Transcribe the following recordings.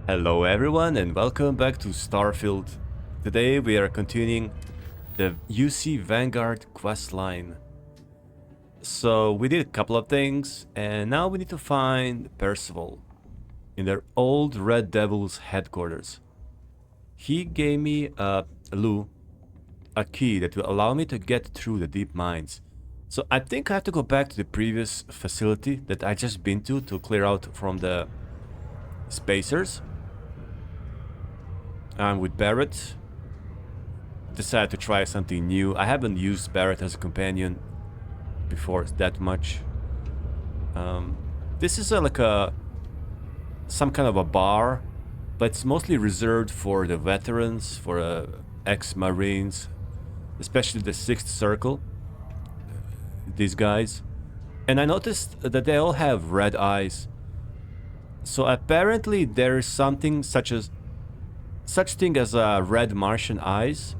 Hello everyone and welcome back to Starfield. Today we are continuing the UC Vanguard questline. So we did a couple of things and now we need to find Percival in their old Red Devil's headquarters. He gave me a key that will allow me to get through the deep mines. So I think I have to go back to the previous facility that I just been to clear out from the spacers. I'm with Barrett. Decided to try something new. I haven't used Barrett as a companion before that much. This is some kind of a bar, but it's mostly reserved for the veterans, for ex-marines, especially the Sixth Circle. These guys, and I noticed that they all have red eyes. So apparently there is something such thing as red Martian eyes,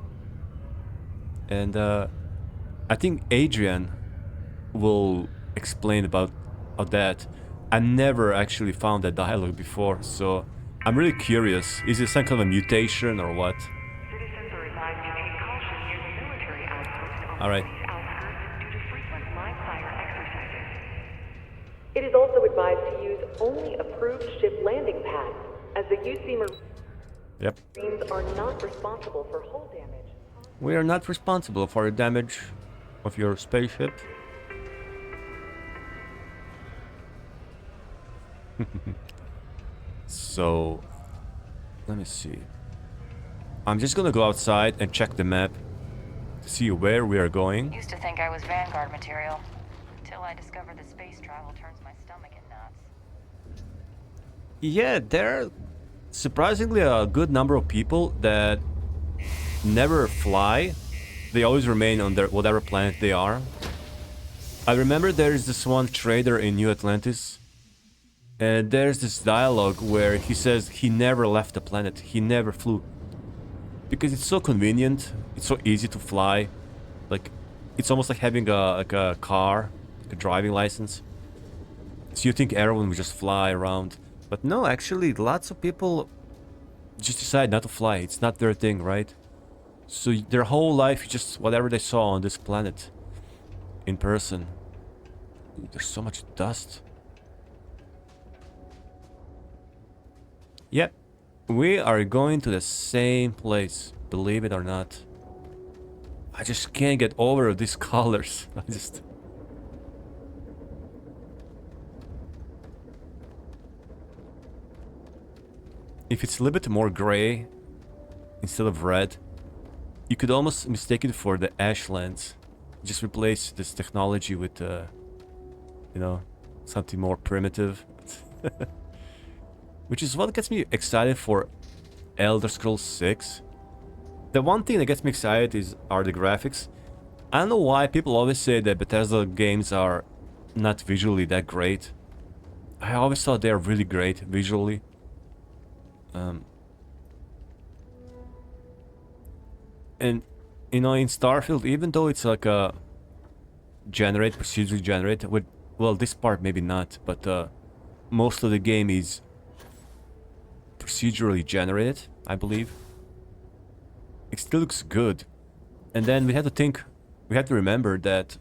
and I think Hadrian will explain about that. I never actually found that dialogue before, so I'm really curious. Is it some kind of a mutation or what? Citizens are advised to take caution near the military outpost on All right. the outskirts due to frequent live fire exercises. It is also advised to use only approved ship landing pads, as the UC Marines are not responsible for hull damage. We are not responsible for the damage of your spaceship. So, let me see. I'm just gonna go outside and check the map to see where we are going. Used to think I was Vanguard material, until I discovered that space travel turns my stomach in knots. Yeah, there are surprisingly a good number of people that never fly. They always remain on their whatever planet they are. I remember there's this one trader in New Atlantis, and there's this dialogue where he says he never left the planet, he never flew. Because it's so convenient, it's so easy to fly. Like, it's almost like having a car, like a driving license. So you think everyone would just fly around. But no, actually, lots of people just decide not to fly. It's not their thing, right? So their whole life, just whatever they saw on this planet in person. Ooh, there's so much dust. Yep, we are going to the same place, believe it or not. I just can't get over these colors. If it's a little bit more gray instead of red, you could almost mistake it for the Ashlands. Just replace this technology with, you know, something more primitive. Which is what gets me excited for Elder Scrolls 6. The one thing that gets me excited are the graphics. I don't know why people always say that Bethesda games are not visually that great. I always thought they're really great visually. And you know, in Starfield, even though it's like a procedurally generated, with, well, this part maybe not, but most of the game is procedurally generated, I believe. It still looks good. And then we have to remember that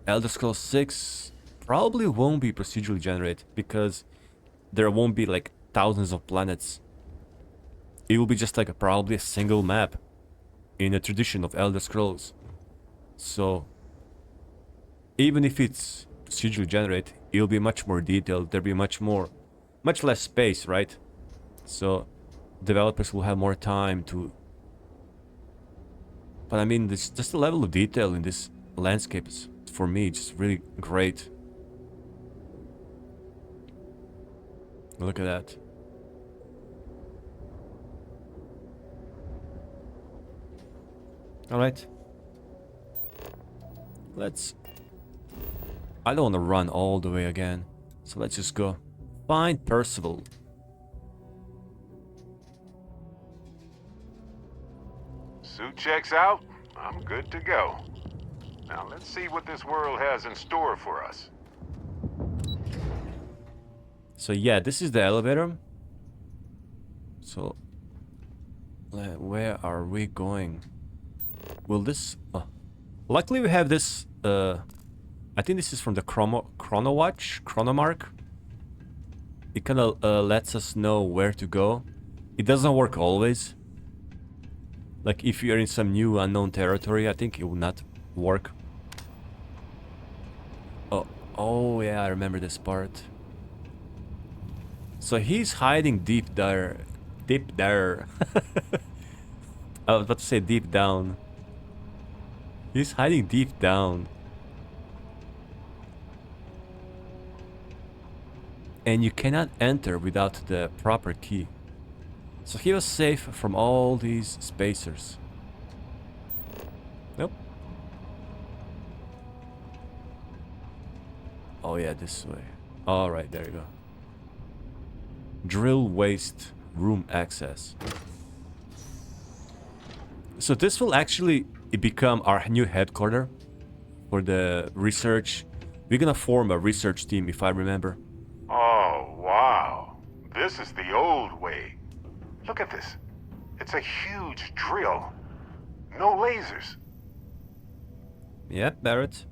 Elder Scrolls 6 probably won't be procedurally generated because there won't be like thousands of planets. It will be just like probably a single map in a tradition of Elder Scrolls. So even if it's procedurally generated, it'll be much more detailed. There'll be much less space, right? So developers will have more time to. But I mean, just the level of detail in this landscape is, for me, just really great. Look at that. All right. I don't want to run all the way again, so let's just go find Percival. Suit checks out, I'm good to go. Now let's see what this world has in store for us. So yeah, this is the elevator. So, where are we going? Will this... luckily we have this... I think this is from the Chrono Watch, Chronomark. It kind of lets us know where to go. It doesn't work always. Like if you're in some new unknown territory, I think it will not work. Oh yeah, I remember this part. So he's hiding deep there. Deep there. I was about to say deep down. He's hiding deep down. And you cannot enter without the proper key. So he was safe from all these spacers. Nope. Oh yeah, this way. Alright, there you go. Drill waste room access. So this will actually become our new headquarters for the research. We're gonna form a research team, if I remember. Oh, wow. This is the old way. Look at this. It's a huge drill. No lasers. Yep, Barrett.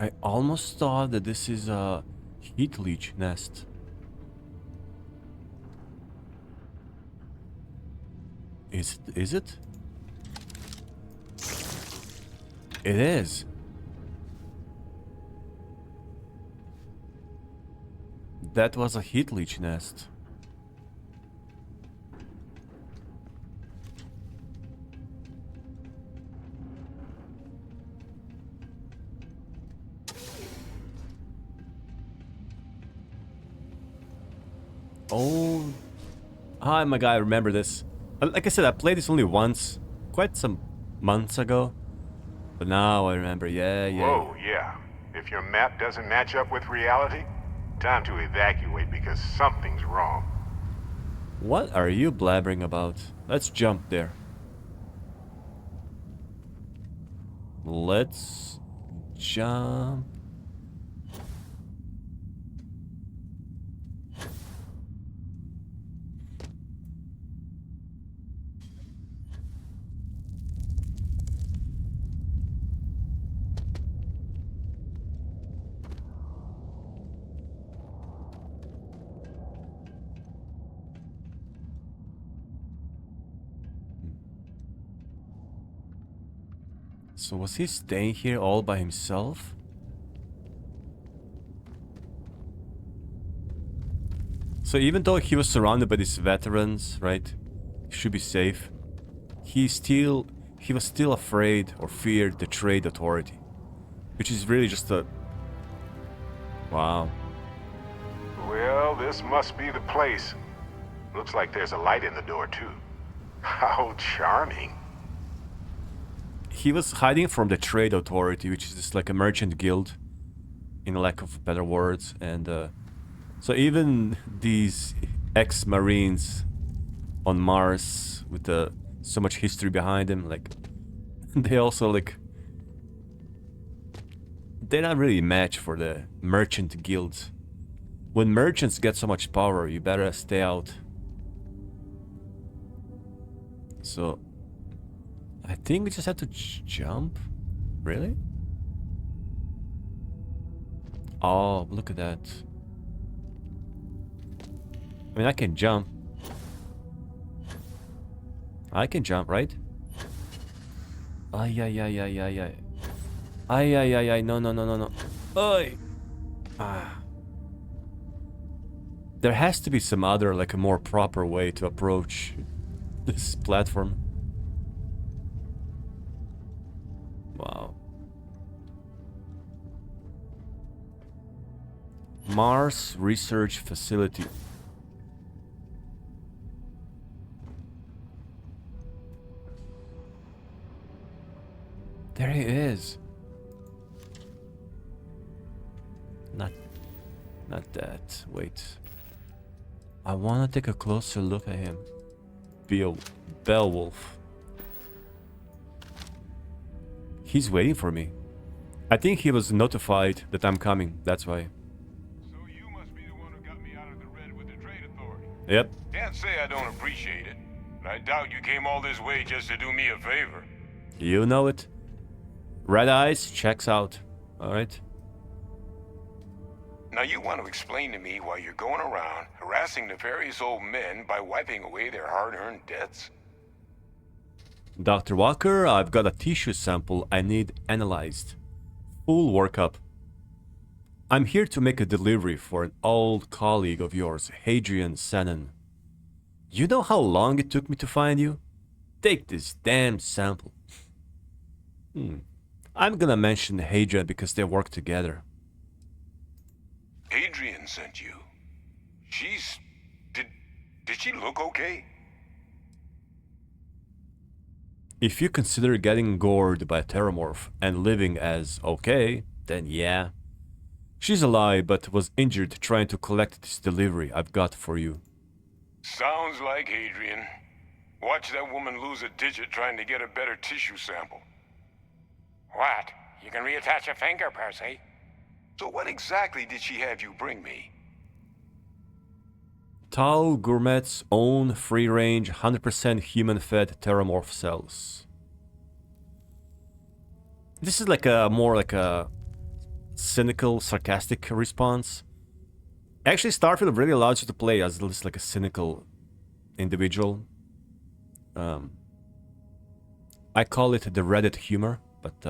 I almost thought that this is a heat leech nest. Is it? It is. That was a heat leech nest. Oh, hi, my guy. I remember this. Like I said, I played this only once, quite some months ago. But now I remember. Yeah. Whoa, yeah. If your map doesn't match up with reality, time to evacuate because something's wrong. What are you blabbering about? Let's jump there. Let's jump. So was he staying here all by himself? So even though he was surrounded by these veterans, right? He should be safe. He was still afraid or feared the trade authority. Which is really just a... Wow. Well, this must be the place. Looks like there's a light in the door, too. How charming. He was hiding from the trade authority, which is just like a merchant guild, in lack of better words. And so even these ex-marines on Mars with so much history behind them, like they also like they're not really a match for the merchant guilds. When merchants get so much power, you better stay out. So I think we just have to jump. Really? Oh, look at that. I mean, I can jump. I can jump, right? Ay, ay, ay, ay, ay, ay. Ay, ay, ay, ay, no. Ay! Ah. There has to be some other, like, a more proper way to approach this platform. Wow. Mars Research Facility. There he is. Not that. Wait. I want to take a closer look at him. Beowulf. He's waiting for me. I think he was notified that I'm coming, that's why. So you must be the one who got me out of the red with the trade authority. Yep. Can't say I don't appreciate it, but I doubt you came all this way just to do me a favor. You know it. Red Eyes checks out. Alright. Now you want to explain to me why you're going around harassing nefarious old men by wiping away their hard-earned debts? Dr. Walker, I've got a tissue sample I need analyzed. Full workup. I'm here to make a delivery for an old colleague of yours, Hadrian Senon. You know how long it took me to find you? Take this damn sample. I'm gonna mention Hadrian because they work together. Adrian sent you. She's... Did she look okay? If you consider getting gored by a Terrormorph and living as okay, then yeah. She's alive but was injured trying to collect this delivery I've got for you. Sounds like Adrian. Watch that woman lose a digit trying to get a better tissue sample. What? You can reattach a finger, Percy. So what exactly did she have you bring me? Tau Gourmet's own free-range, 100% human-fed Terrormorph cells. This is like a more like a cynical, sarcastic response. Actually, Starfield really allows you to play as just like a cynical individual. I call it the Reddit humor, but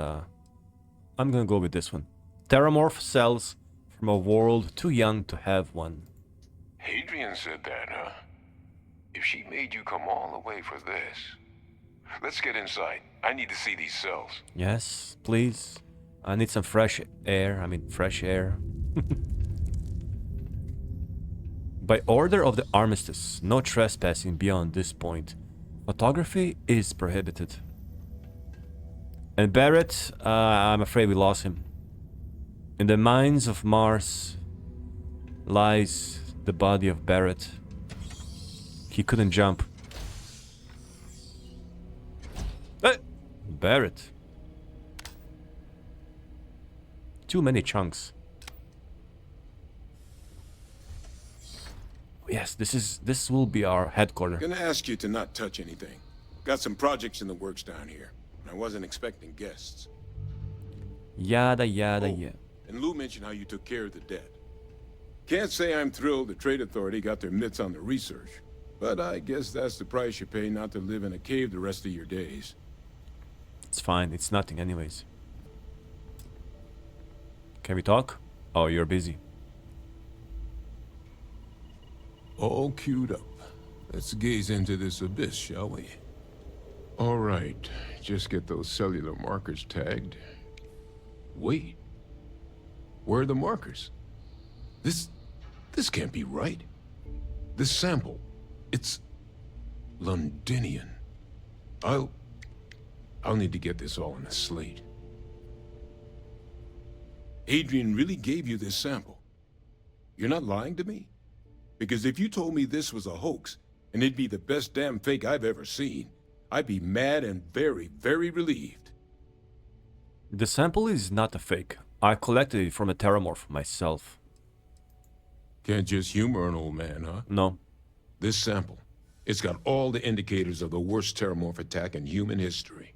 I'm gonna go with this one. Terrormorph cells from a world too young to have one. Hadrian said that, huh? If she made you come all the way for this... Let's get inside. I need to see these cells. Yes, please. I need some fresh air. Fresh air. By order of the Armistice, no trespassing beyond this point. Photography is prohibited. And Barrett, I'm afraid we lost him. In the mines of Mars lies the body of Barrett. He couldn't jump. Barrett. Too many chunks. Yes, this will be our headquarters. Gonna ask you to not touch anything. Got some projects in the works down here. I wasn't expecting guests. Yada yada yeah. And Lou mentioned how you took care of the dead. Can't say I'm thrilled the Trade Authority got their mitts on the research, but I guess that's the price you pay not to live in a cave the rest of your days. It's fine, it's nothing anyways. Can we talk? Oh, you're busy. All queued up. Let's gaze into this abyss, shall we? All right, just get those cellular markers tagged. Wait. Where are the markers? This can't be right. This sample, it's Londinian. I'll need to get this all in a slate. Adrian really gave you this sample. You're not lying to me? Because if you told me this was a hoax, and it'd be the best damn fake I've ever seen, I'd be mad and very, very relieved. The sample is not a fake. I collected it from a Terrormorph myself. Can't just humor an old man, huh? No. This sample, it's got all the indicators of the worst Terrormorph attack in human history.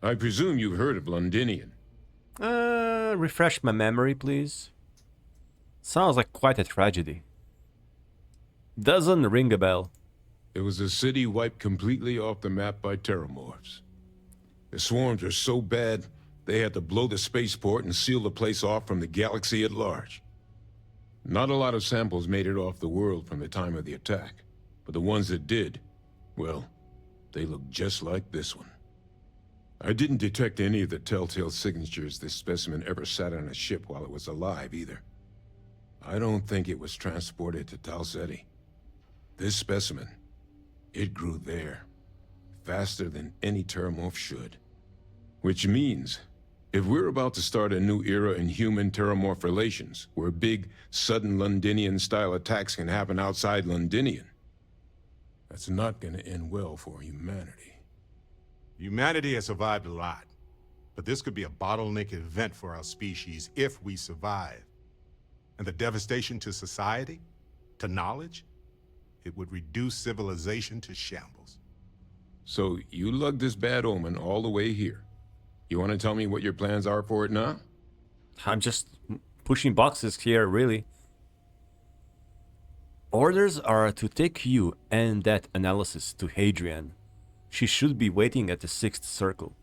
I presume you've heard of Londinian. Refresh my memory, please. Sounds like quite a tragedy. Doesn't ring a bell. It was a city wiped completely off the map by Terrormorphs. The swarms are so bad, they had to blow the spaceport and seal the place off from the galaxy at large. Not a lot of samples made it off the world from the time of the attack, but the ones that did, well, they look just like this one. I didn't detect any of the telltale signatures this specimen ever sat on a ship while it was alive, either. I don't think it was transported to Tau Ceti. This specimen, it grew there, faster than any Terrormorph should. Which means, If we're about to start a new era in human terrormorph relations, where big, sudden Londinian-style attacks can happen outside Londinian, that's not gonna end well for humanity. Humanity has survived a lot, but this could be a bottleneck event for our species if we survive. And the devastation to society, to knowledge, it would reduce civilization to shambles. So you lugged this bad omen all the way here. You want to tell me what your plans are for it now? I'm just pushing boxes here, really. Orders are to take you and that analysis to Hadrian. She should be waiting at the 6th circle.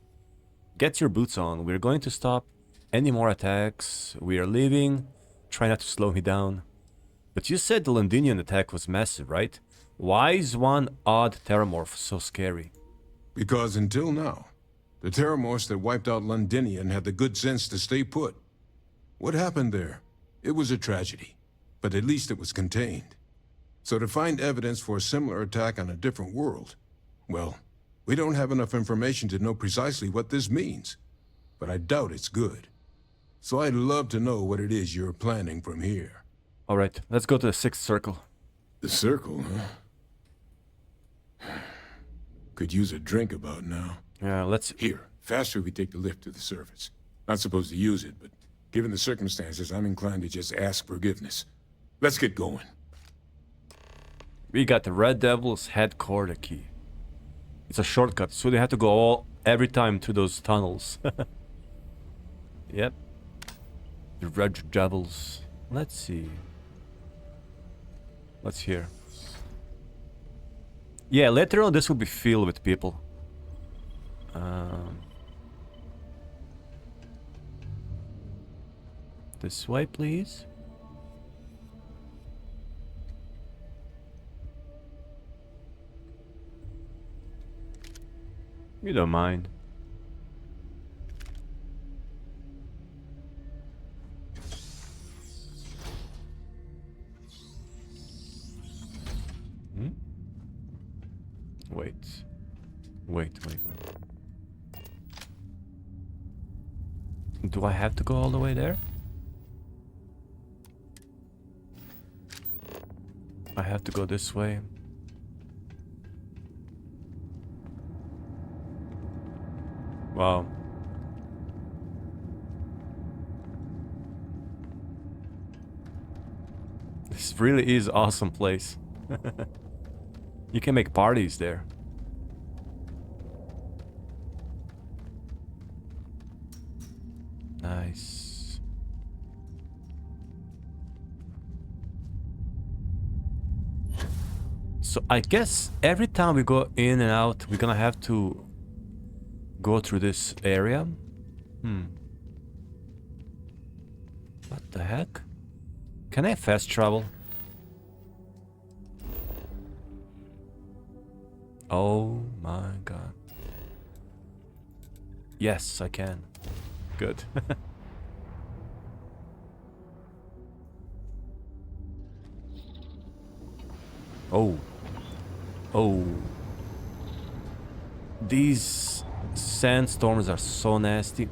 Get your boots on. We're going to stop any more attacks. We are leaving. Try not to slow me down. But you said the Londinian attack was massive, right? Why is one odd Terrormorph so scary? Because until now, the Terrormorphs that wiped out Londinian had the good sense to stay put. What happened there? It was a tragedy, but at least it was contained. So to find evidence for a similar attack on a different world, well, we don't have enough information to know precisely what this means, but I doubt it's good. So I'd love to know what it is you're planning from here. All right, let's go to the 6th circle. The circle, huh? Could use a drink about now. Yeah, let's... Here, faster we take the lift to the surface. Not supposed to use it, but given the circumstances, I'm inclined to just ask forgiveness. Let's get going. We got the Red Devil's headquarter key. It's a shortcut, so they have to go every time through those tunnels. Yep. The Red Devils. Let's see. What's here? Yeah, later on this will be filled with people. This way, please. You don't mind. Wait. Do I have to go all the way there? I have to go this way. Wow. This really is an awesome place. You can make parties there. Nice. So I guess every time we go in and out, we're gonna have to go through this area. What the heck? Can I fast travel? Oh my god. Yes, I can. Good. Oh. These sandstorms are so nasty.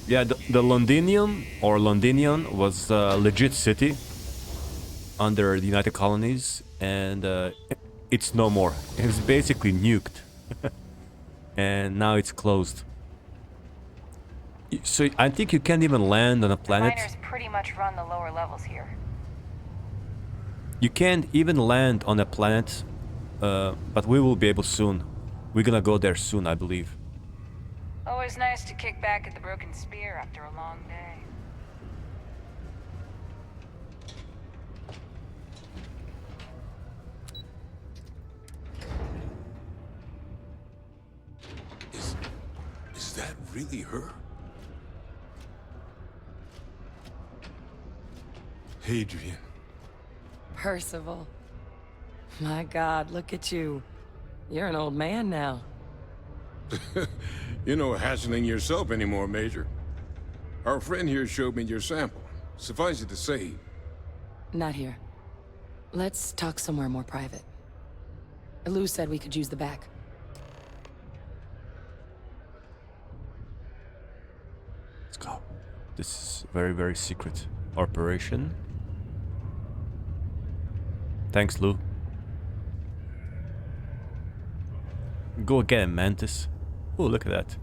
Yeah, the Londinium or Londinian was a legit city under the United Colonies, and it's no more. It's basically nuked. And now it's closed. So I think you can't even land on a planet. Miners pretty much run the lower levels here. You can't even land on a planet, but we will be able soon. We're gonna go there soon, I believe. Always nice to kick back at the Broken Spear after a long day. Is that really her? Hadrian. Percival. My God, look at you. You're an old man now. You're no hatchling yourself anymore, Major. Our friend here showed me your sample. Suffice it to say... Not here. Let's talk somewhere more private. Lou said we could use the back. This is very, very secret operation. Thanks, Lou. Go again, Mantis. Oh, look at that.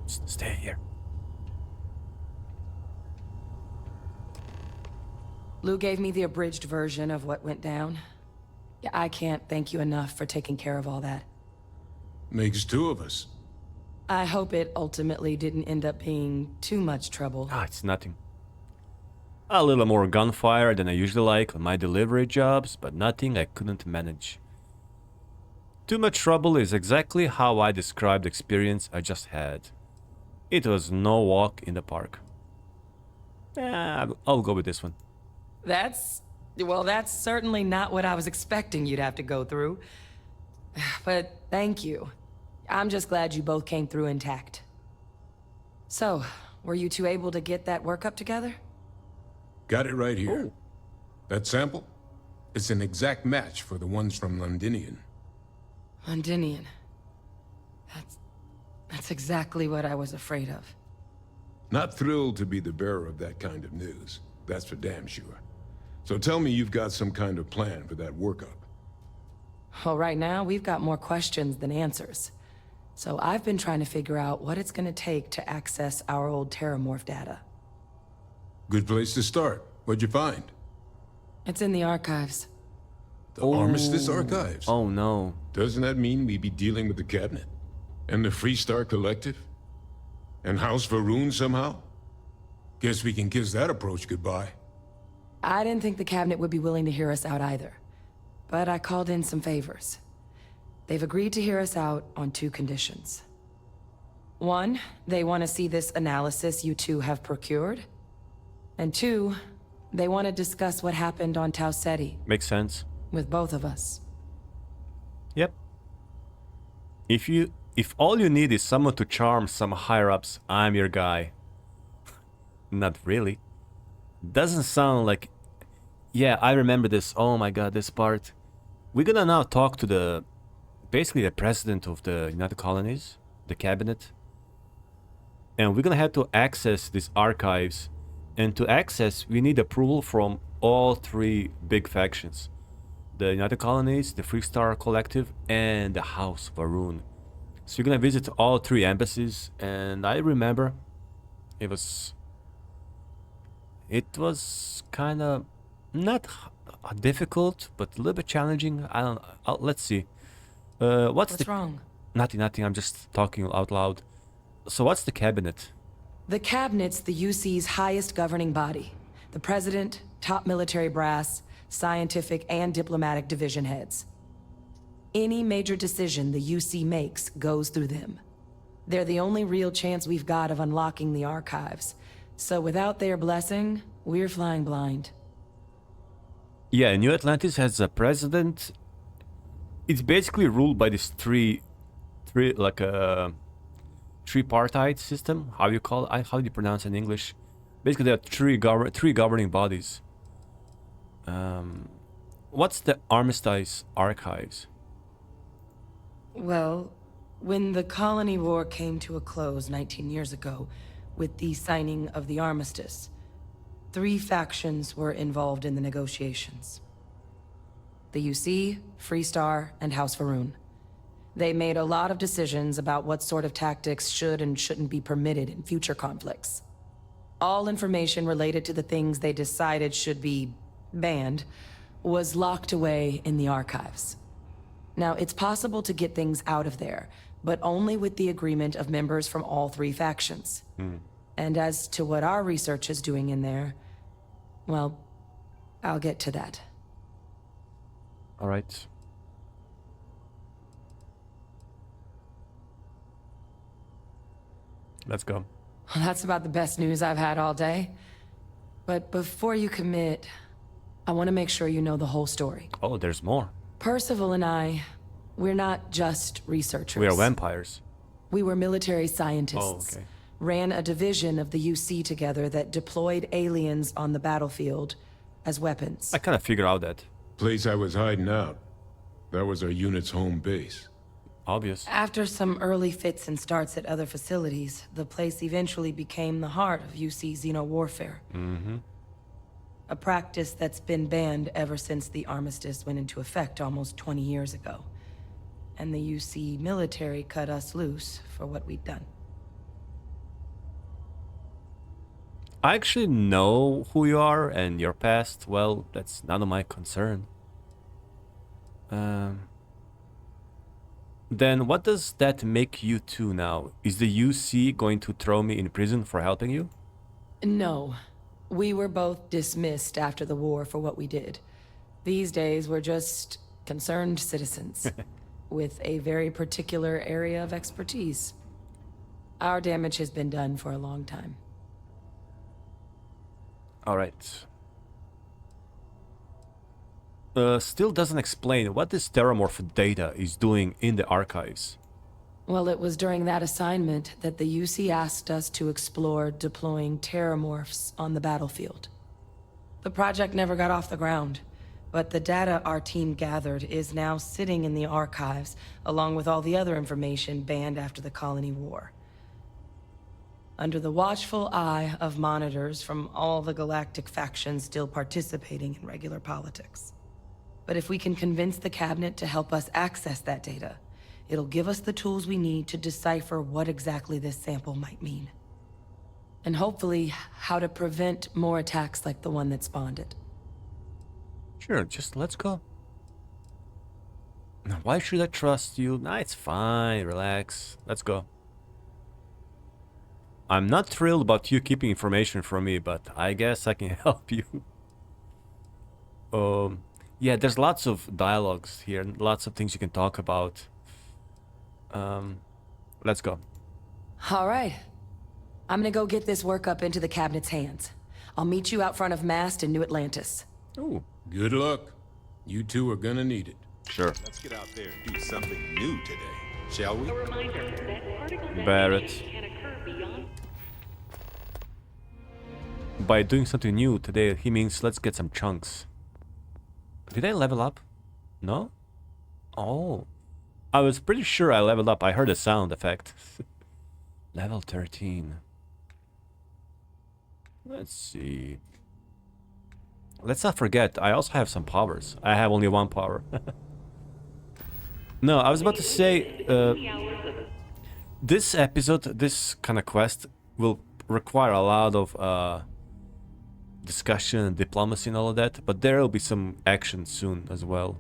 Stay here. Lou gave me the abridged version of what went down. Yeah, I can't thank you enough for taking care of all that. Makes two of us. I hope it ultimately didn't end up being too much trouble. Ah, it's nothing. A little more gunfire than I usually like on my delivery jobs, but nothing I couldn't manage. Too much trouble is exactly how I described the experience I just had. It was no walk in the park. I'll go with this one. That's certainly not what I was expecting you'd have to go through. But thank you. I'm just glad you both came through intact. So, were you two able to get that workup together? Got it right here. Ooh. That sample? It's an exact match for the ones from Londinian. Londinian. That's exactly what I was afraid of. Not thrilled to be the bearer of that kind of news. That's for damn sure. So tell me you've got some kind of plan for that workup. Well, right now, we've got more questions than answers. So I've been trying to figure out what it's gonna take to access our old Terrormorph data. Good place to start. What'd you find? It's in the archives. The Armistice Archives? Oh no. Doesn't that mean we'd be dealing with the Cabinet? And the Freestar Collective? And House Varun somehow? Guess we can kiss that approach goodbye. I didn't think the Cabinet would be willing to hear us out either. But I called in some favors. They've agreed to hear us out on 2 conditions. 1, they want to see this analysis you two have procured. And 2, they want to discuss what happened on Tau Ceti. Makes sense. With both of us. Yep. If all you need is someone to charm some higher-ups, I'm your guy. Not really. Doesn't sound like... Yeah, I remember this. Oh my god, this part. We're gonna now talk to basically the president of the United Colonies, the cabinet. And we're gonna have to access these archives. And to access, we need approval from all 3 big factions. The United Colonies, the Freestar Collective, and the House Varun. So you're gonna visit all 3 embassies, and I remember it was kind of not difficult, but a little bit challenging. I don't know. Let's see. What's wrong? Nothing. I'm just talking out loud. So what's the cabinet? The Cabinet's the UC's highest governing body. The President, top military brass, scientific and diplomatic division heads. Any major decision the UC makes goes through them. They're the only real chance we've got of unlocking the archives. So without their blessing, we're flying blind. Yeah, New Atlantis has a president. It's basically ruled by this tripartite system. How do you call it? How do you pronounce it in English? Basically, there are three governing bodies. What's the Armistice Archives? Well, when the Colony War came to a close 19 years ago, with the signing of the Armistice, 3 factions were involved in the negotiations. The UC, Freestar, and House Varun. They made a lot of decisions about what sort of tactics should and shouldn't be permitted in future conflicts. All information related to the things they decided should be banned was locked away in the archives. Now, it's possible to get things out of there, but only with the agreement of members from all 3 factions. And as to what our research is doing in there, well, I'll get to that. All right. Let's go. Well, that's about the best news I've had all day. But before you commit, I want to make sure you know the whole story. Oh, there's more. Percival and I, we're not just researchers. We are vampires. We were military scientists. Oh, okay. Ran a division of the UC together that deployed aliens on the battlefield as weapons. I kind of figured out that. Place I was hiding out. That was our unit's home base. Obvious. After some early fits and starts at other facilities, the place eventually became the heart of UC xeno-warfare. A practice that's been banned ever since the armistice went into effect almost 20 years ago. And the UC military cut us loose for what we'd done. I actually know who you are and your past. Well, that's none of my concern. Then what does that make you two now? Is the UC going to throw me in prison for helping you? No. We were both dismissed after the war for what we did. These days, we're just concerned citizens with a very particular area of expertise. Our damage has been done for a long time. All right. Still doesn't explain what this Terrormorph data is doing in the archives. Well, it was during that assignment that the UC asked us to explore deploying Terrormorphs on the battlefield. The project never got off the ground, but the data our team gathered is now sitting in the archives, along with all the other information banned after the Colony War. Under the watchful eye of monitors from all the galactic factions still participating in regular politics. But if we can convince the cabinet to help us access that data, it'll give us the tools we need to decipher what exactly this sample might mean. And hopefully, how to prevent more attacks like the one that spawned it. Sure, just let's go. Why should I trust you? Nah, it's fine, relax. Let's go. I'm not thrilled about you keeping information from me, but I guess I can help you. Yeah, there's lots of dialogues here, lots of things you can talk about. Let's go. All right. I'm gonna go get this workup into the cabinet's hands. I'll meet you out front of Mast in New Atlantis. Ooh, Good luck. You two are gonna need it. sure. Let's get out there and do something new today, shall we? A reminder that particle Barrett. detonation can occur beyond. By doing something new today, he means let's get some chunks. Did I level up? No? Oh. I was pretty sure I leveled up. I heard a sound effect. Level 13. Let's see. Let's not forget, I also have some powers. I have only one power. No, I was about to say, this episode, this kind of quest, will require a lot of discussion and diplomacy and all of that, but there will be some action soon as well.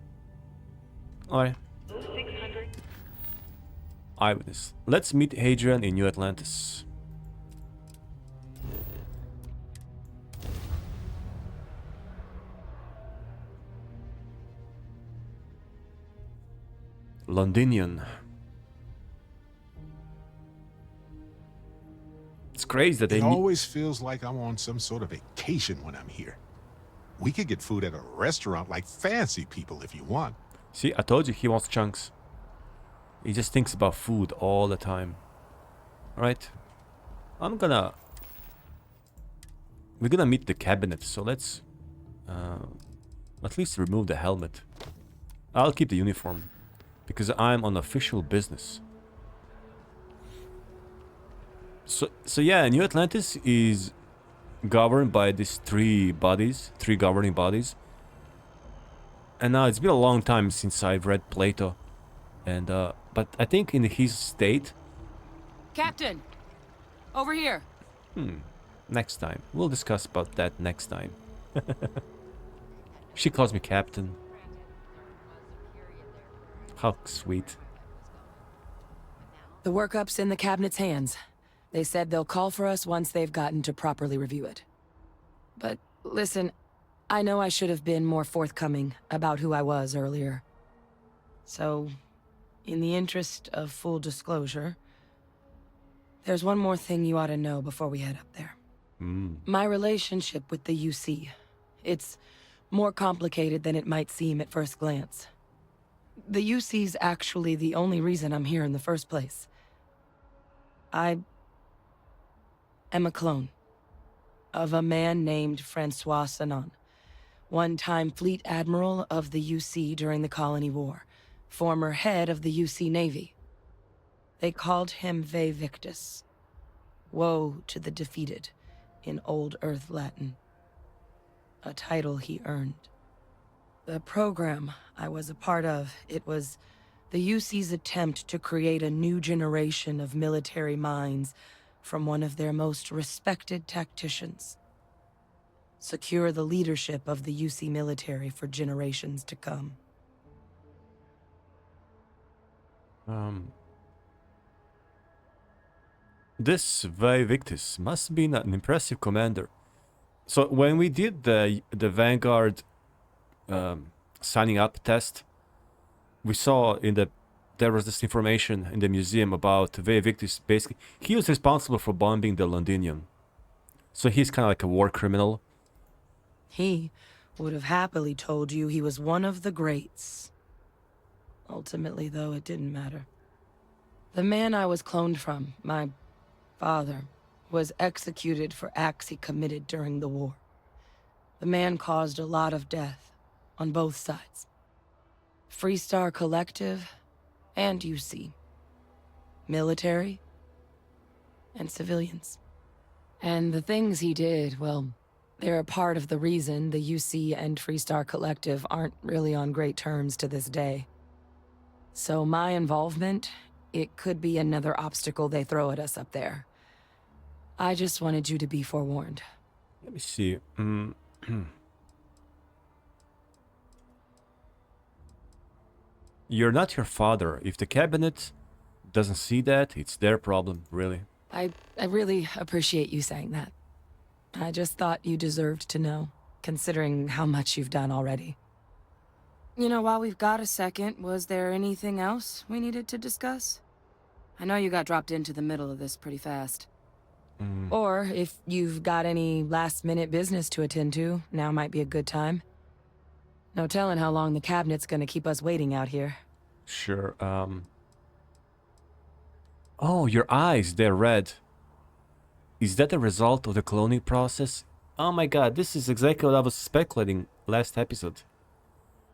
Alright. Eyewitness. Let's meet Hadrian in New Atlantis. Londinian. It's crazy that they It always feels like I'm on some sort of vacation when I'm here. We could get food at a restaurant like fancy people if you want. See, I told you he wants chunks. He just thinks about food all the time. Alright. We're gonna meet the cabinet, so let's at least remove the helmet. I'll keep the uniform, because I'm on official business. So yeah, New Atlantis is governed by these three governing bodies. And now it's been a long time since I've read Plato. And but I think in his state... Captain! Over here! Next time. We'll discuss about that next time. She calls me Captain. How sweet. The workup's in the cabinet's hands. They said they'll call for us once they've gotten to properly review it. But listen, I know I should have been more forthcoming about who I was earlier. So, in the interest of full disclosure, there's one more thing you ought to know before we head up there. My relationship with the UC. It's more complicated than it might seem at first glance. The UC's actually the only reason I'm here in the first place. I am a clone of a man named Francois Sanon, one-time fleet admiral of the UC during the Colony War, former head of the UC Navy. They called him Ve Victus. Woe to the defeated, in Old Earth Latin. A title he earned. The program I was a part of, it was the UC's attempt to create a new generation of military minds from one of their most respected tacticians. Secure the leadership of the UC military for generations to come. This Ve Victus must have been an impressive commander. So when we did the Vanguard signing up test, we saw there was this information in the museum about Ve Victus. Basically, he was responsible for bombing the Londinium. So he's kind of like a war criminal. He would have happily told you he was one of the greats. Ultimately, though, it didn't matter. The man I was cloned from, my father, was executed for acts he committed during the war. The man caused a lot of death, on both sides. Freestar Collective and UC. Military and civilians. And the things he did, well, they're a part of the reason the UC and Freestar Collective aren't really on great terms to this day. So my involvement, it could be another obstacle they throw at us up there. I just wanted you to be forewarned. Let me see. You're not your father. If the cabinet doesn't see that, it's their problem, really. I really appreciate you saying that. I just thought you deserved to know, considering how much you've done already. You know, while we've got a second, was there anything else we needed to discuss? I know you got dropped into the middle of this pretty fast. Or if you've got any last-minute business to attend to, now might be a good time. No telling how long the cabinet's gonna keep us waiting out here. Sure, Oh, your eyes, they're red. Is that a result of the cloning process? Oh my god, this is exactly what I was speculating last episode.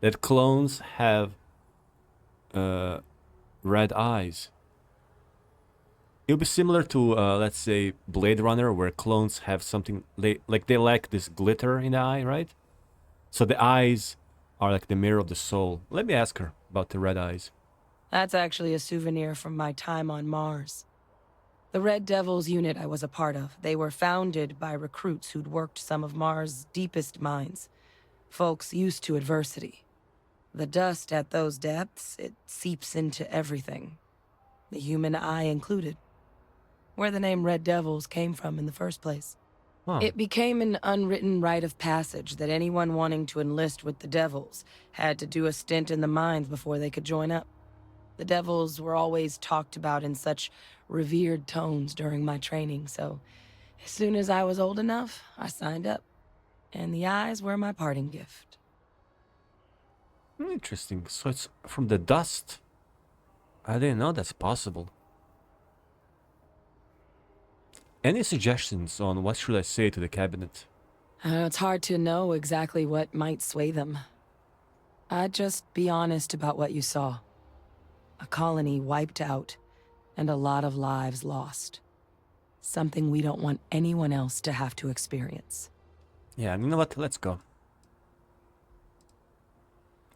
That clones have red eyes. It'll be similar to, let's say, Blade Runner, where clones have something, like they lack this glitter in the eye, right? So the eyes are like the mirror of the soul. Let me ask her about the red eyes. That's actually a souvenir from my time on Mars. The Red Devils unit I was a part of, they were founded by recruits who'd worked some of Mars' deepest mines. Folks used to adversity. The dust at those depths, it seeps into everything. The human eye included. Where the name Red Devils came from in the first place. Huh. It became an unwritten rite of passage that anyone wanting to enlist with the Devils had to do a stint in the mines before they could join up. The Devils were always talked about in such revered tones during my training, so as soon as I was old enough, I signed up. And the eyes were my parting gift. Interesting. So it's from the dust. I didn't know that's possible. Any suggestions on what should I say to the cabinet? It's hard to know exactly what might sway them. I'd just be honest about what you saw. A colony wiped out, and a lot of lives lost. Something we don't want anyone else to have to experience. Yeah, you know what? Let's go.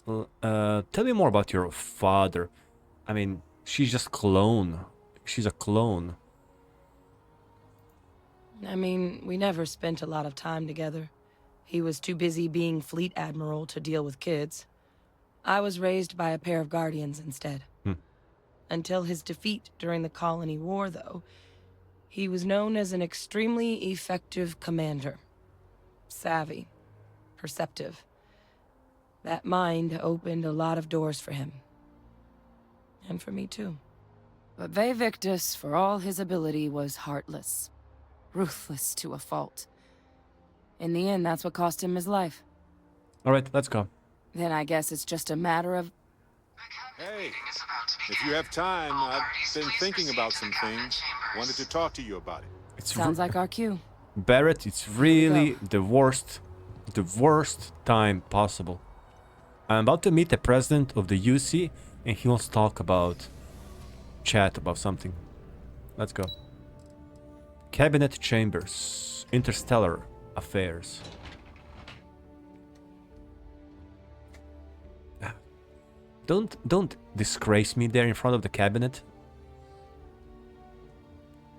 Tell me more about your father. I mean, she's just clone. She's a clone. I mean, we never spent a lot of time together. He was too busy being fleet admiral to deal with kids. I was raised by a pair of guardians instead. Until his defeat during the Colony War, though, he was known as an extremely effective commander. Savvy. Perceptive. That mind opened a lot of doors for him. And for me, too. But Ve Victus, for all his ability, was heartless. Ruthless to a fault. In the end, that's what cost him his life. Alright, let's go. Then I guess it's just a matter of... Hey, if you have time, I've been thinking about some things. Wanted to talk to you about it. Sounds like our cue. Barrett, it's really the worst time possible. I'm about to meet the president of the UC, and he wants to talk about chat about something. Let's go. Cabinet chambers. Interstellar affairs. Don't disgrace me there in front of the cabinet.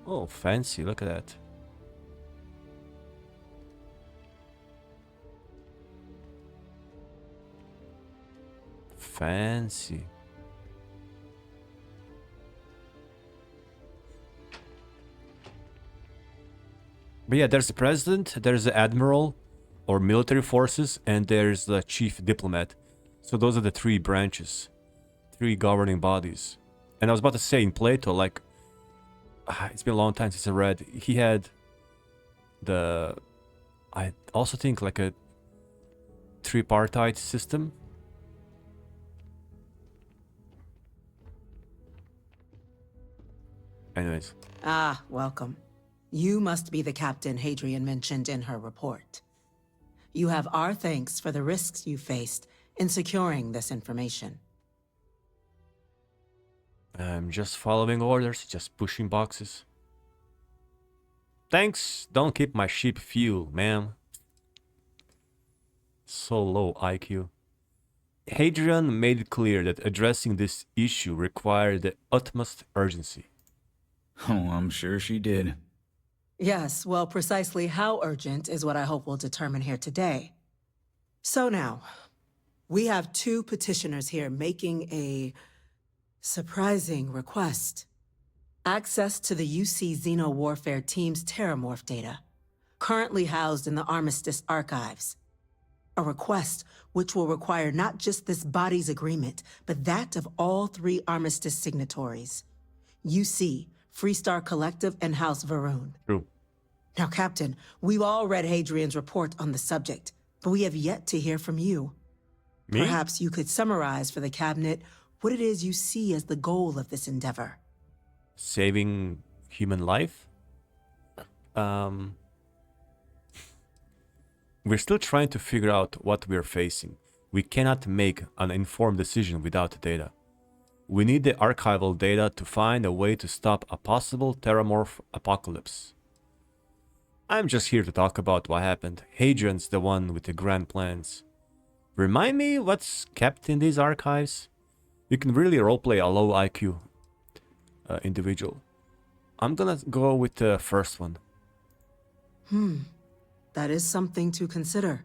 Oh, fancy. Look at that. Fancy. But yeah, there's the president, there's the admiral, or military forces, and there's the chief diplomat. So those are the three branches, three governing bodies. And I was about to say in Plato, like, it's been a long time since I read, he had the, I also think like a tripartite system. Anyways. Ah, welcome. You must be the captain Hadrian mentioned in her report. You have our thanks for the risks you faced in securing this information. I'm just following orders, just pushing boxes. Thanks, don't keep my ship fuel, man. So low IQ. Hadrian made it clear that addressing this issue required the utmost urgency. Oh, I'm sure she did. Yes, well, precisely how urgent is what I hope we'll determine here today. So now, we have two petitioners here making a surprising request. Access to the UC Xeno-Warfare Team's Terrormorph data, currently housed in the Armistice archives. A request which will require not just this body's agreement, but that of all three Armistice signatories. UC, Freestar Collective, and House Varun. True. Now, Captain, we've all read Hadrian's report on the subject, but we have yet to hear from you. Me? Perhaps you could summarize for the Cabinet what it is you see as the goal of this endeavor. Saving human life? We're still trying to figure out what we're facing. We cannot make an informed decision without data. We need the archival data to find a way to stop a possible Terrormorph apocalypse. I'm just here to talk about what happened. Hadrian's the one with the grand plans. Remind me what's kept in these archives? You can really roleplay a low IQ individual. I'm gonna go with the first one. That is something to consider.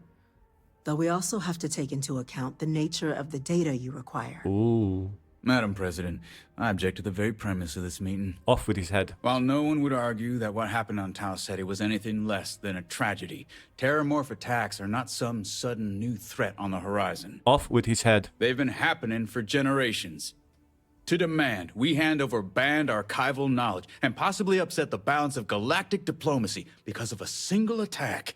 Though we also have to take into account the nature of the data you require. Ooh. Madam President, I object to the very premise of this meeting. Off with his head. While no one would argue that what happened on Tau Ceti was anything less than a tragedy, Terrormorph attacks are not some sudden new threat on the horizon. Off with his head. They've been happening for generations. To demand we hand over banned archival knowledge and possibly upset the balance of galactic diplomacy because of a single attack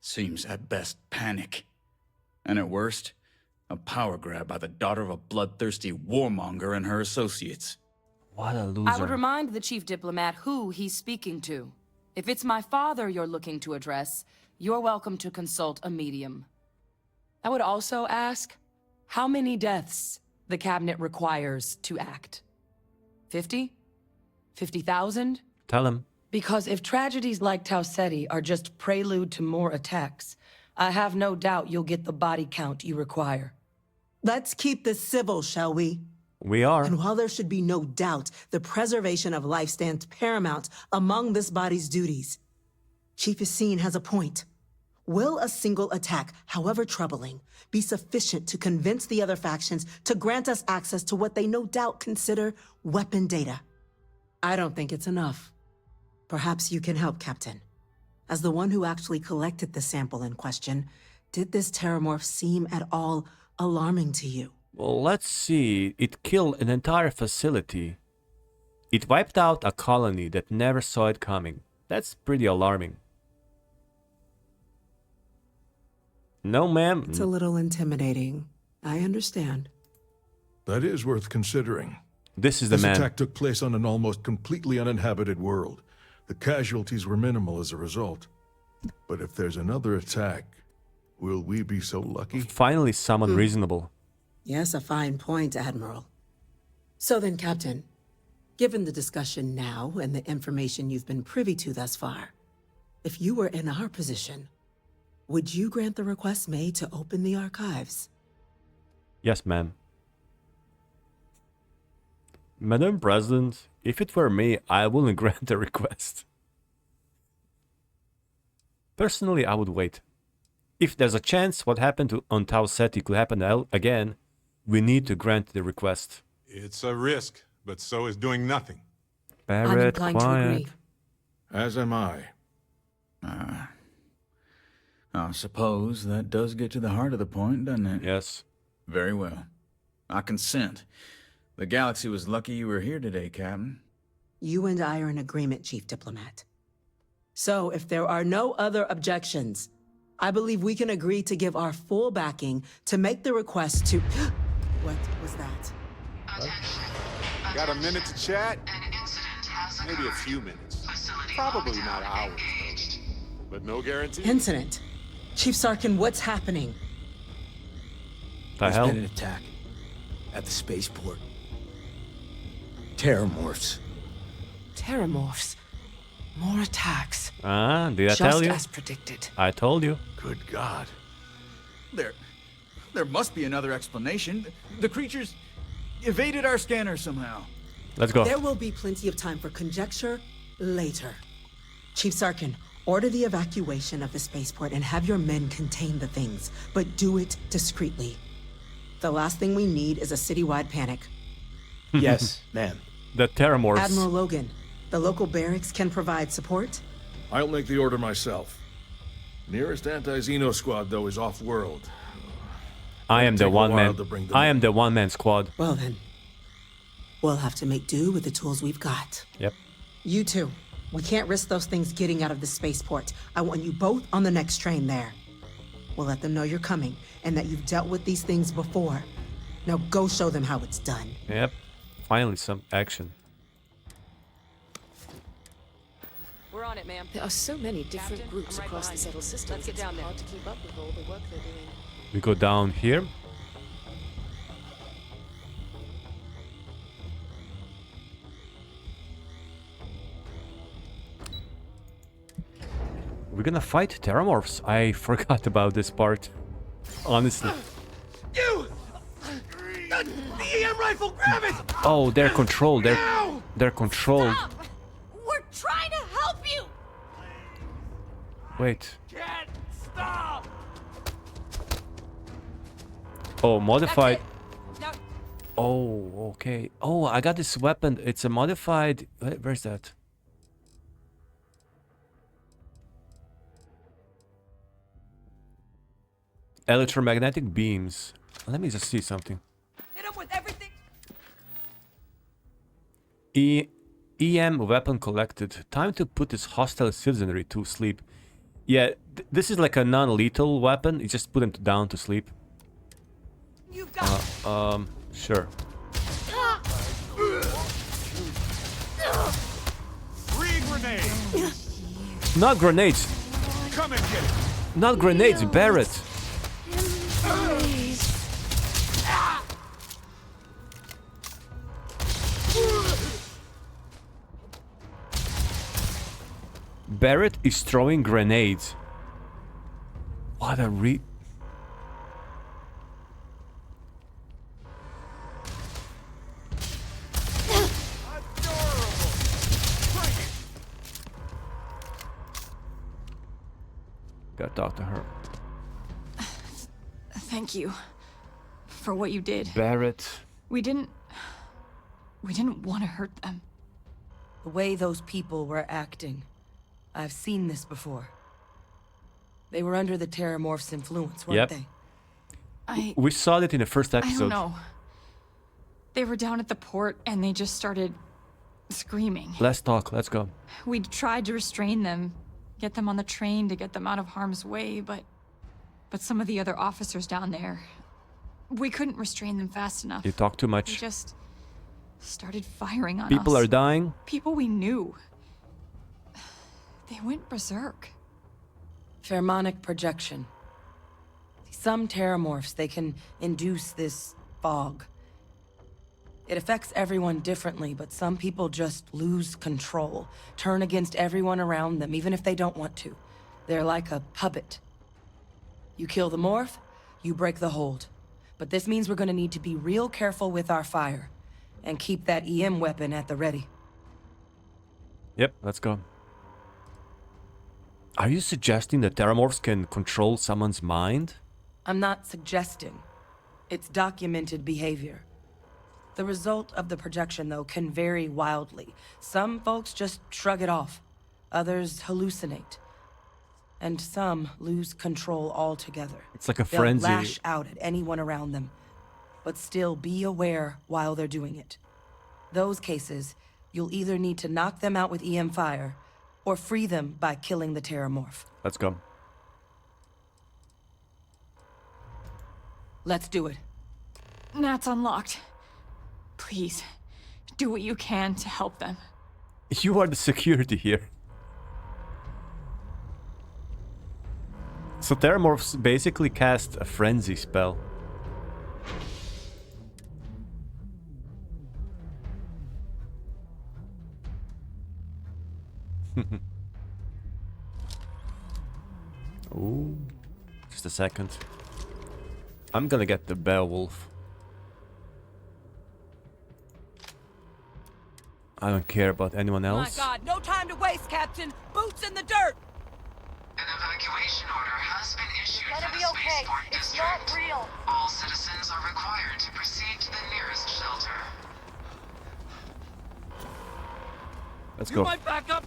seems at best panic. And at worst, a power grab by the daughter of a bloodthirsty warmonger and her associates. What a loser. I would remind the chief diplomat who he's speaking to. If it's my father you're looking to address, you're welcome to consult a medium. I would also ask, how many deaths the cabinet requires to act? 50? 50,000? Tell him. Because if tragedies like Tau Ceti are just prelude to more attacks, I have no doubt you'll get the body count you require. Let's keep this civil, shall we? We are. And while there should be no doubt the preservation of life stands paramount among this body's duties, Chief Yassine has a point. Will a single attack, however troubling, be sufficient to convince the other factions to grant us access to what they no doubt consider weapon data? I don't think it's enough. Perhaps you can help, Captain. As the one who actually collected the sample in question, did this Terrormorph seem at all alarming to you? Well, let's see. It killed an entire facility. It wiped out a colony that never saw it coming. That's pretty alarming. No, ma'am. It's a little intimidating. I understand. That is worth considering. This is the This man. attack took place on an almost completely uninhabited world. The casualties were minimal as a result. But if there's another attack, will we be so lucky? Finally, someone reasonable. Yes, a fine point, Admiral. So then, Captain, Given the discussion now and the information you've been privy to thus far, if you were in our position, would you grant the request made to open the archives? Yes, ma'am. Madam President, if it were me, I wouldn't grant the request. Personally, I would wait. If there's a chance what happened on Tau Ceti could happen again, we need to grant the request. It's a risk, but so is doing nothing. Barrett, I'm inclined to agree. As am I. I suppose that does get to the heart of the point, doesn't it? Yes. Very well. I consent. The galaxy was lucky you were here today, Captain. You and I are in agreement, Chief Diplomat. So, if there are no other objections, I believe we can agree to give our full backing to make the request to... What was that? Got a minute to chat? Maybe a few minutes. Probably not hours, though. But no guarantee. Incident. Chief Sarkin, what's happening? The hell? There's been an attack at the spaceport. Terrormorphs. Terrormorphs. More attacks. Did I tell you? Just as predicted. I told you. Good God. There must be another explanation. The creatures evaded our scanner somehow. Let's go. There will be plenty of time for conjecture later. Chief Sarkin, order the evacuation of the spaceport and have your men contain the things, but do it discreetly. The last thing we need is a citywide panic. Yes, ma'am. The Terrormorphs. Admiral Logan, the local barracks can provide support? I'll make the order myself. Nearest anti-Xeno squad, though, is off-world. I am the Take a one while man. to bring them I in. am the one-man squad. Well then, we'll have to make do with the tools we've got. Yep. You two, we can't risk those things getting out of the spaceport. I want you both on the next train there. We'll let them know you're coming and that you've dealt with these things before. Now go show them how it's done. Yep. Finally some action. We're on it, ma'am. There are so many different groups across the settled system. Let's get down there. Hard to keep up with all the work they're doing. We go down here. We're gonna fight Terrormorphs. I forgot about this part. Honestly. You! The EM rifle, grab it! Oh, they're controlled. They're controlled. Stop! We're trying to help you! Wait. Can't stop! Oh, modified. Now, Oh, okay. Oh, I got this weapon. It's a modified. Where's that? Electromagnetic beams. Let me just see something. hit him with everything. EM weapon collected. Time to put this hostile citizenry to sleep. Yeah, this is like a non-lethal weapon. You just put them down to sleep. You've got Sure. Three grenades! Not grenades. Come and get it! Not grenades, Barrett. Barrett is throwing grenades. What a Gotta talk to her. Thank you for what you did. Barrett. We didn't want to hurt them. The way those people were acting. I've seen this before. They were under the Terrormorphs' influence, weren't Yep. they? We saw it in the first I episode. don't know. They were down at the port and they just started screaming. Let's talk. Let's go. We tried to restrain them, get them on the train to get them out of harm's way, but some of the other officers down there, we couldn't restrain them fast enough. You talk too They much. just started firing on People us. are dying. People we knew. They went berserk. Pheromonic projection. Some Terrormorphs, they can induce this fog. It affects everyone differently, but some people just lose control, turn against everyone around them, even if they don't want to. They're like a puppet. You kill the morph, you break the hold. But this means we're gonna need to be real careful with our fire, and keep that EM weapon at the ready. Yep, let's go. Are you suggesting that Terrormorphs can control someone's mind? I'm not suggesting. It's documented behavior. The result of the projection, though, can vary wildly. Some folks just shrug it off. Others hallucinate. And some lose control altogether. It's like a They'll frenzy. lash out at anyone around them, but still be aware while they're doing it. Those cases, you'll either need to knock them out with EM fire, or free them by killing the Terrormorph. Let's go. Let's do it. Nat's unlocked. Please, do what you can to help them. You are the security here. So Terrormorphs basically cast a frenzy spell. Ooh, just a second. I'm gonna get the Beowulf. I don't care about anyone else. My God, no time to waste, Captain! Boots in the dirt! An evacuation order has been issued It's gonna for be the okay. spaceport It's district. not real. All citizens are required to proceed to the nearest shelter. Let's You go. might back up.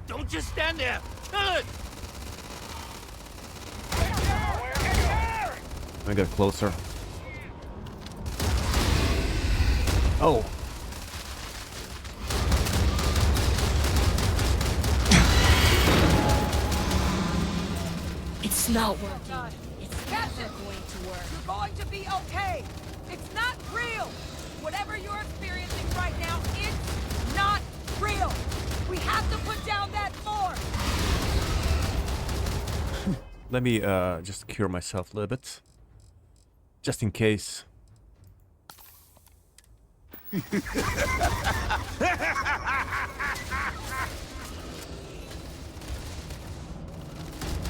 Don't just stand there. Good. I get closer. Oh. It's not working. It's Captain! Going to work. You're going to be okay! It's not real! Whatever you're experiencing right now, it's not real! We have to put down that force! Let me just cure myself a little bit. Just in case.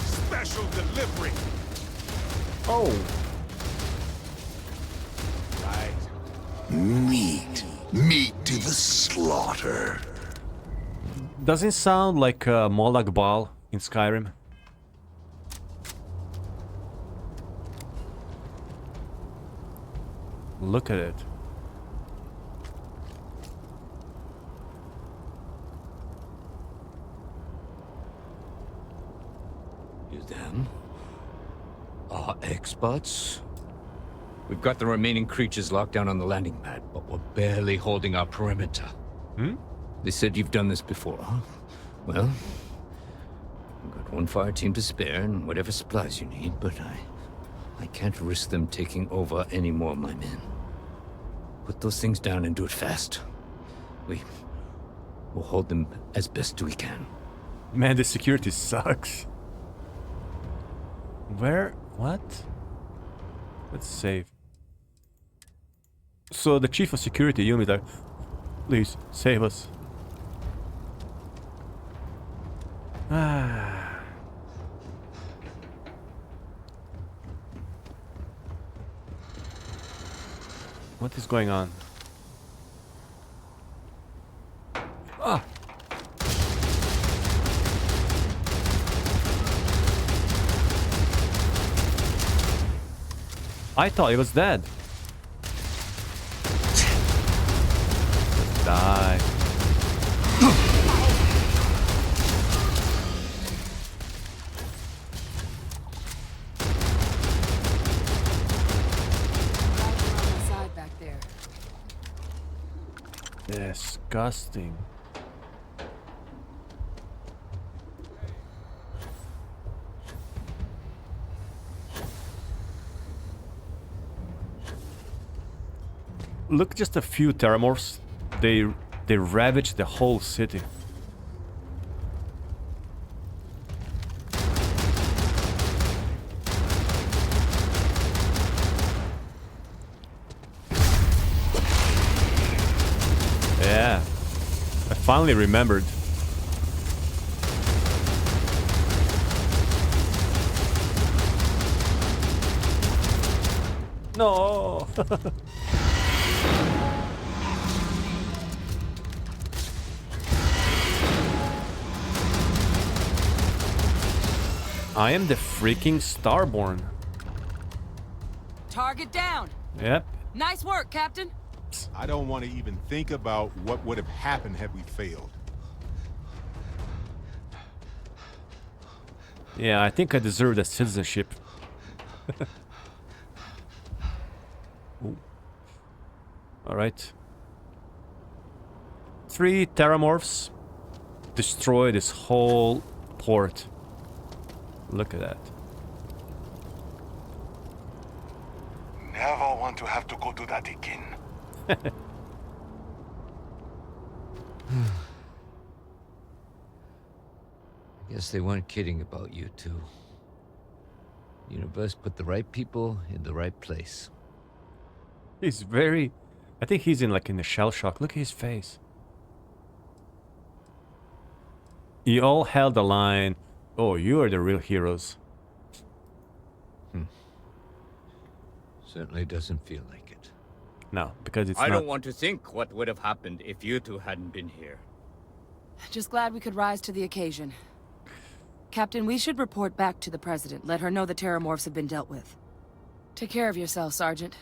Special delivery. Oh. Right. Meat to the slaughter. Doesn't sound like Molag Bal in Skyrim. Look at it. You them? Our experts? We've got the remaining creatures locked down on the landing pad, but we're barely holding our perimeter. Hmm? They said you've done this before, huh? Well, we've got one fire team to spare and whatever supplies you need, but I can't risk them taking over any more of my men. Put those things down and do it fast. We'll hold them as best we can. Man, the security sucks. Where? What? Let's save. So the chief of security, Yumi's like, please save us. Ah. What is going on? Ah. I thought he was dead. Just die. Side back there. Disgusting. Look, just a few Terrormorphs. They ravage the whole city. finally remembered. No. I am the freaking Starborn. Target down. Yep. Nice work, Captain. I don't want to even think about what would have happened had we failed. Yeah, I think I deserve that citizenship. Alright. 3 Terrormorphs destroy this whole port. Look at that. Never want to have to go to that again. I guess they weren't kidding about you two. Universe put the right people in the right place. He's very... I think he's in a shell shock. Look at his face. You all held the line. Oh, you are the real heroes. Certainly doesn't feel like it. No, because it's I not... don't want to think what would have happened if you two hadn't been here. Just glad we could rise to the occasion. Captain, we should report back to the President. Let her know the Terrormorphs have been dealt with. Take care of yourself, Sergeant.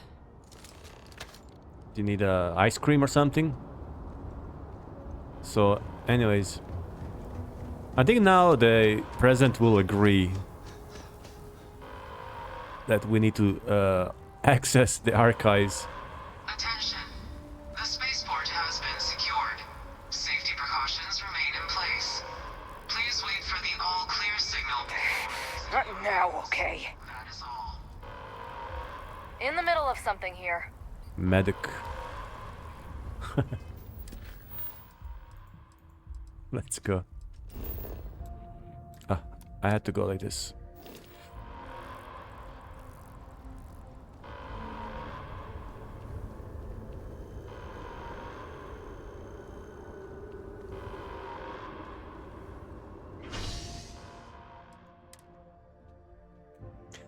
Do you need ice cream or something? So, anyways... I think now the President will agree that we need to access the archives. Attention. The spaceport has been secured. Safety precautions remain in place. Please wait for the all-clear signal. Not now, okay? That is all. In the middle of something here. Medic. Let's go. Ah, I had to go like this.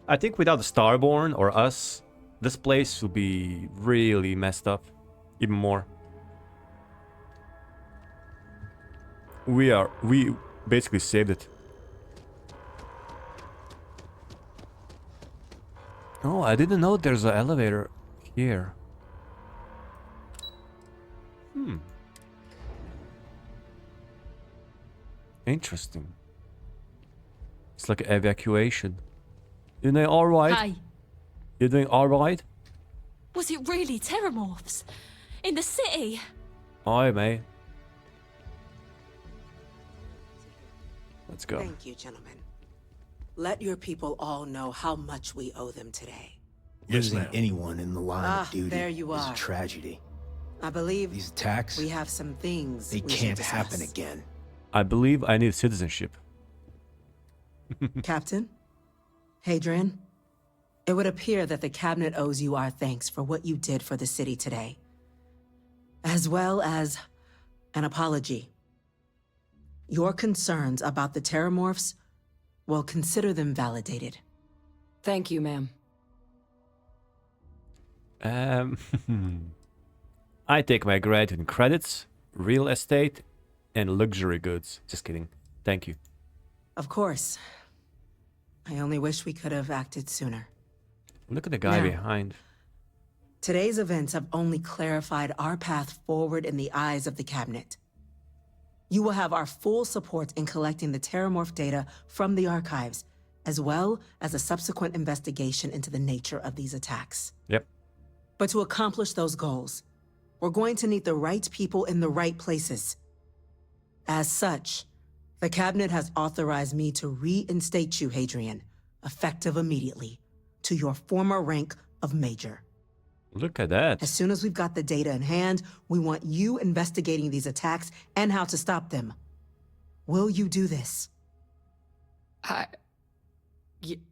I think without the Starborn or us, this place would be really messed up. Even more. We basically saved it. Oh, I didn't know there's an elevator here. Interesting. It's like an evacuation. You doing alright? Hi. You doing alright? Was it really Terrormorphs? In the city? Aye, mate. Let's go. Thank you, gentlemen. Let your people all know how much we owe them today. Losing anyone in the line of duty there you is a are. tragedy. I believe These attacks, we have some things they we should can't discuss. happen again. I believe I need citizenship. Captain? Hadrian? It would appear that the Cabinet owes you our thanks for what you did for the city today. As well as an apology. Your concerns about the Terrormorphs, well, consider them validated. Thank you, ma'am. I take my gratitude in credits, real estate, and luxury goods. Just kidding. Thank you. Of course. I only wish we could have acted sooner. Look at the guy Now, behind. Today's events have only clarified our path forward in the eyes of the Cabinet. You will have our full support in collecting the Terrormorph data from the archives, as well as a subsequent investigation into the nature of these attacks. Yep. But to accomplish those goals, we're going to need the right people in the right places. As such, the Cabinet has authorized me to reinstate you, Hadrian, effective immediately, to your former rank of Major. Look at that. As soon as we've got the data in hand, we want you investigating these attacks and how to stop them. Will you do this?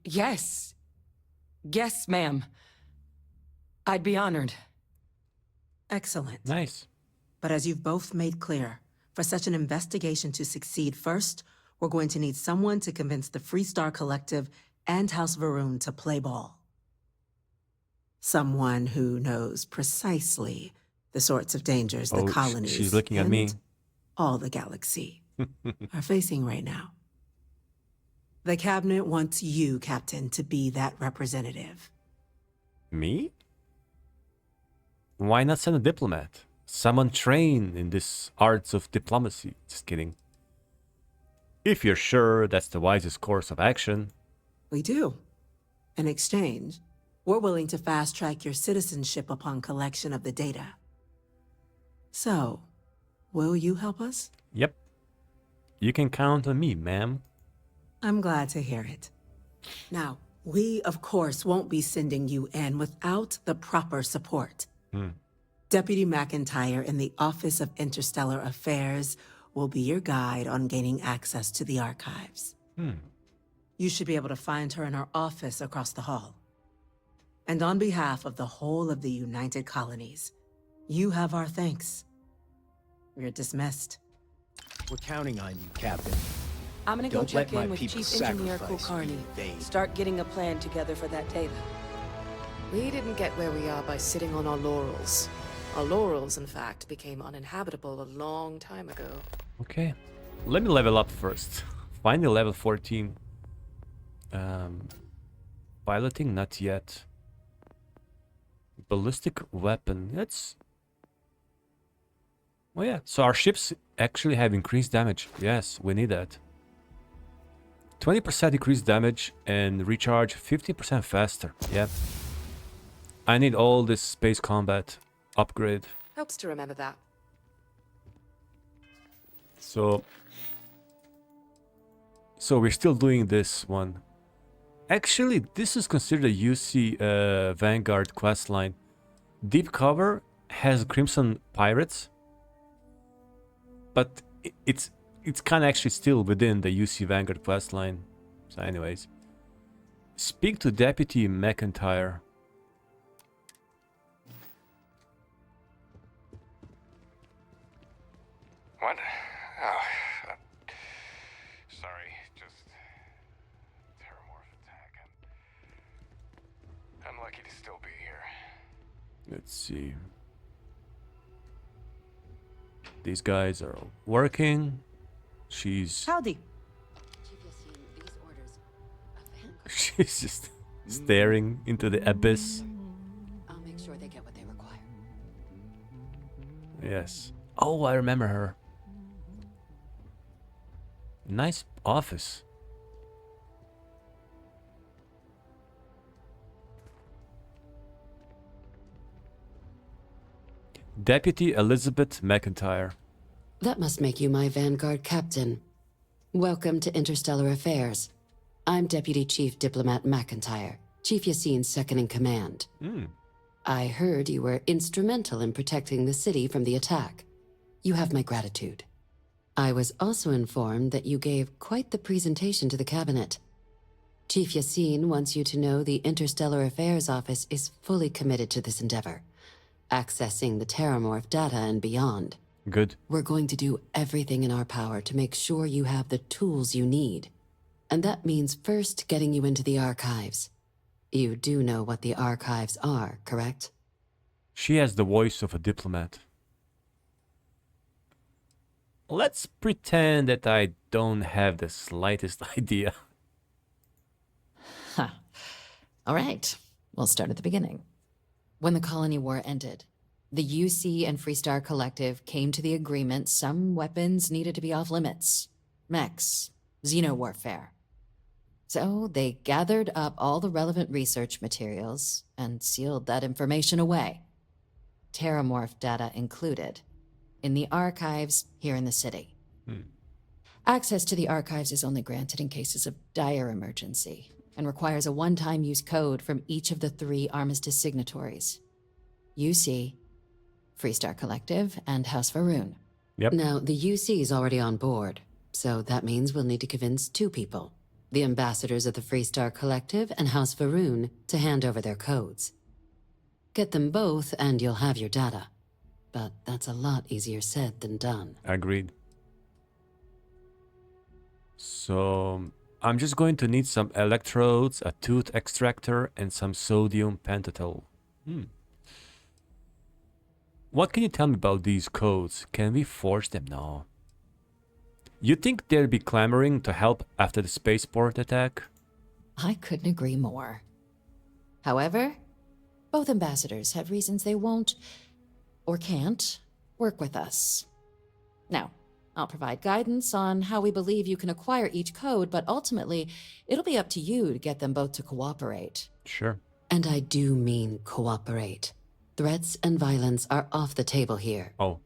Yes. Yes, ma'am. I'd be honored. Excellent. Nice. But as you've both made clear, For such an investigation to succeed, first, we're going to need someone to convince the Freestar Collective and House Varun to play ball. Someone who knows precisely the sorts of dangers the colonies she's looking at me. All the galaxy are facing right now. The cabinet wants you, Captain, to be that representative. Me? Why not send a diplomat? Someone trained in this arts of diplomacy. Just kidding. If you're sure that's the wisest course of action. We do. In exchange, we're willing to fast-track your citizenship upon collection of the data. So, will you help us? Yep. You can count on me, ma'am. I'm glad to hear it. Now, we, of course, won't be sending you in without the proper support. Deputy MacIntyre in the Office of Interstellar Affairs will be your guide on gaining access to the archives. You should be able to find her in her office across the hall. And on behalf of the whole of the United Colonies, you have our thanks. You're dismissed. We're counting on you, Captain. I'm gonna go Don't check let my in with people Chief Engineer sacrifice Kulkarni. in vain. Start getting a plan together for that data. We didn't get where we are by sitting on our laurels. Our laurels, in fact, became uninhabitable a long time ago. Okay. Let me level up first. Find the level 14. Piloting, not yet. Ballistic weapon. That's... Oh yeah, so our ships actually have increased damage. Yes, we need that. 20% increased damage and recharge 50% faster. Yep. I need all this space combat upgrade. Helps to remember that. So we're still doing this one. Actually, this is considered a UC Vanguard questline. Deep Cover has Crimson Pirates, but it's kind of actually still within the UC Vanguard questline. So anyways, speak to Deputy MacIntyre. What? Oh, sorry, just Terrormorph attack. I'm lucky to still be here. Let's see. These guys are working. She's... Howdy. She's just staring into the abyss. I'll make sure they get what they require. Yes. Oh, I remember her. Nice office. Deputy Elisabeth MacIntyre. That must make you my Vanguard captain. Welcome to Interstellar Affairs. I'm Deputy Chief Diplomat MacIntyre, Chief Yassine's second-in-command. I heard you were instrumental in protecting the city from the attack. You have my gratitude. I was also informed that you gave quite the presentation to the cabinet. Chief Yassine wants you to know the Interstellar Affairs Office is fully committed to this endeavor, accessing the Terrormorph data and beyond. Good. We're going to do everything in our power to make sure you have the tools you need. And that means first getting you into the archives. You do know what the archives are, correct? She has the voice of a diplomat. Let's pretend that I don't have the slightest idea. Huh. All right, we'll start at the beginning. When the Colony War ended, the UC and Freestar Collective came to the agreement some weapons needed to be off limits. Mechs, xenowarfare. So they gathered up all the relevant research materials and sealed that information away. Terrormorph data included, in the archives here in the city. Access to the archives is only granted in cases of dire emergency and requires a one-time use code from each of the 3 armistice signatories. UC, Freestar Collective, and House Varun. Yep. Now, the UC is already on board, so that means we'll need to convince 2 people. The ambassadors of the Freestar Collective and House Varun to hand over their codes. Get them both and you'll have your data. But that's a lot easier said than done. Agreed. So I'm just going to need some electrodes, a tooth extractor, and some sodium pentothal. What can you tell me about these codes? Can we forge them? No. You think they'll be clamoring to help after the spaceport attack? I couldn't agree more. However, both ambassadors have reasons they won't, or can't, work with us. Now, I'll provide guidance on how we believe you can acquire each code, but ultimately, it'll be up to you to get them both to cooperate. Sure. And I do mean cooperate. Threats and violence are off the table here. Oh.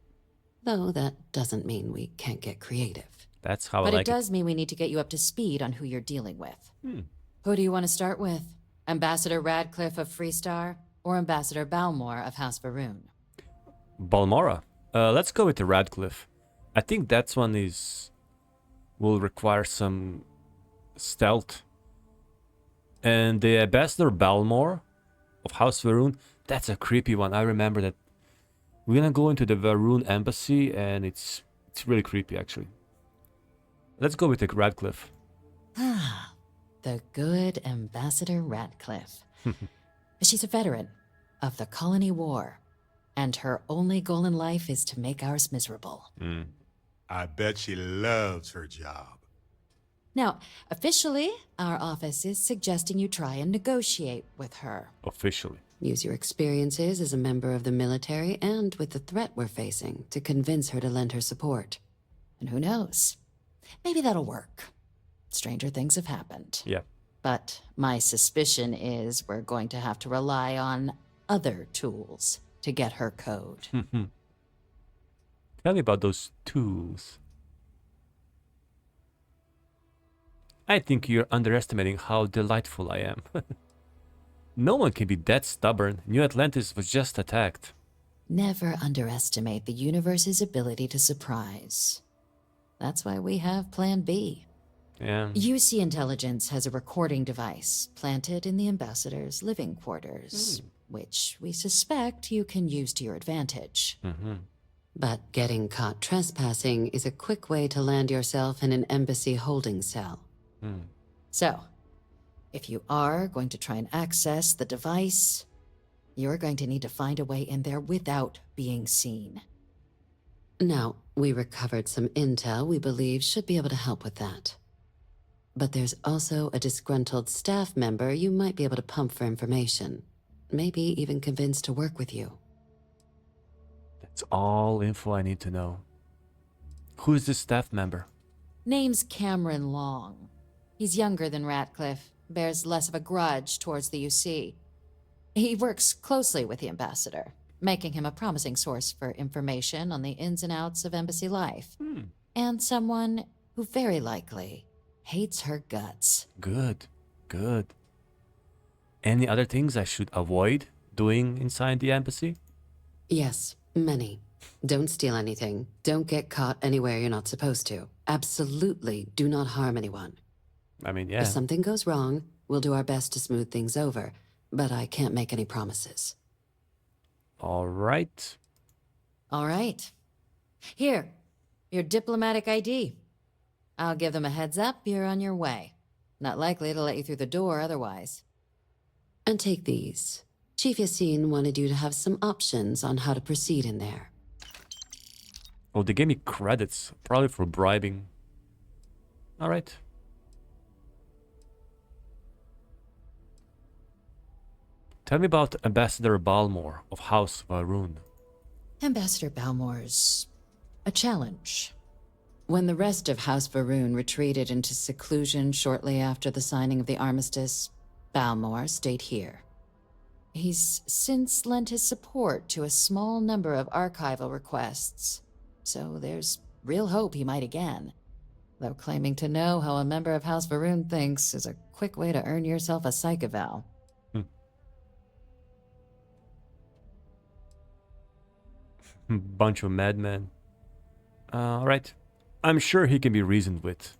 Though that doesn't mean we can't get creative. That's how But I it like does mean we need to get you up to speed on who you're dealing with. Hmm. Who do you want to start with? Ambassador Radcliffe of Freestar, or Ambassador Balmore of House Varun? Balmora. Let's go with the Radcliffe. I think that one will require some stealth. And the Ambassador Balmore of House Varun, that's a creepy one. I remember that. We're gonna go into the Varun embassy, and it's really creepy, actually. Let's go with the Radcliffe. Ah, the good Ambassador Radcliffe. She's a veteran of the Colony War, and her only goal in life is to make ours miserable. I bet she loves her job. Now, officially, our office is suggesting you try and negotiate with her. Officially. Use your experiences as a member of the military and with the threat we're facing to convince her to lend her support. And who knows? Maybe that'll work. Stranger things have happened. Yeah. But my suspicion is we're going to have to rely on other tools to get her code. Tell me about those tools. I think you're underestimating how delightful I am. No one can be that stubborn. New Atlantis was just attacked. Never underestimate the universe's ability to surprise. That's why we have Plan B. Yeah. UC Intelligence has a recording device planted in the ambassador's living quarters, which we suspect you can use to your advantage. But getting caught trespassing is a quick way to land yourself in an embassy holding cell. So, if you are going to try and access the device, you're going to need to find a way in there without being seen. Now, we recovered some intel we believe should be able to help with that. But there's also a disgruntled staff member you might be able to pump for information. Maybe even convince to work with you. That's all info I need to know. Who is this staff member? Name's Cameron Long. He's younger than Ratcliffe, bears less of a grudge towards the UC. He works closely with the ambassador, making him a promising source for information on the ins and outs of embassy life. And someone who very likely hates her guts. Good, good. Any other things I should avoid doing inside the embassy? Yes, many. Don't steal anything. Don't get caught anywhere you're not supposed to. Absolutely do not harm anyone. I mean, yeah. If something goes wrong, we'll do our best to smooth things over, but I can't make any promises. All right. All right. Here, your diplomatic ID. I'll give them a heads up, you're on your way. Not likely to let you through the door otherwise. And take these. Chief Yassine wanted you to have some options on how to proceed in there. Oh, they gave me credits, probably for bribing. All right. Tell me about Ambassador Balmore of House Varun. Ambassador Balmore's a challenge. When the rest of House Varun retreated into seclusion shortly after the signing of the armistice, Balmore stayed here. He's since lent his support to a small number of archival requests, so there's real hope he might again. Though claiming to know how a member of House Varun thinks is a quick way to earn yourself a psych eval. Bunch of madmen. All right. I'm sure he can be reasoned with.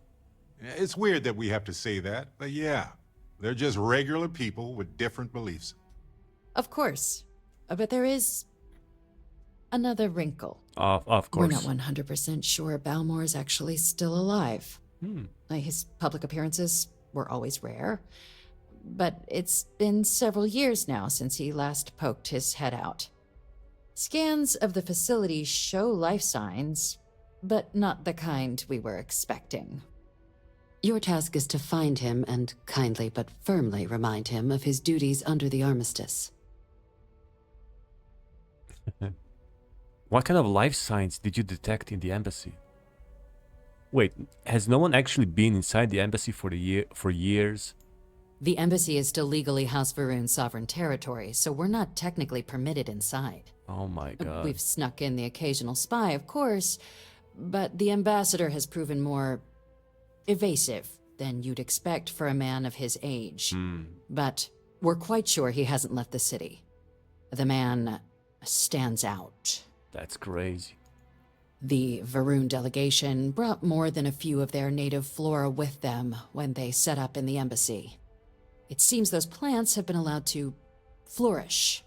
It's weird that we have to say that, but yeah, they're just regular people with different beliefs. Of course, but there is another wrinkle. Of course. We're not 100% sure Balmore's actually still alive. His public appearances were always rare, but it's been several years now since he last poked his head out. Scans of the facility show life signs, but not the kind we were expecting. Your task is to find him and kindly but firmly remind him of his duties under the armistice. What kind of life signs did you detect in the embassy? Wait, has no one actually been inside the embassy for years? The embassy is still legally House Varun's sovereign territory, so we're not technically permitted inside. Oh my god. We've snuck in the occasional spy, of course, but the ambassador has proven more evasive than you'd expect for a man of his age. But we're quite sure he hasn't left the city. The man stands out. That's crazy. The Varun delegation brought more than a few of their native flora with them when they set up in the embassy. It seems those plants have been allowed to flourish,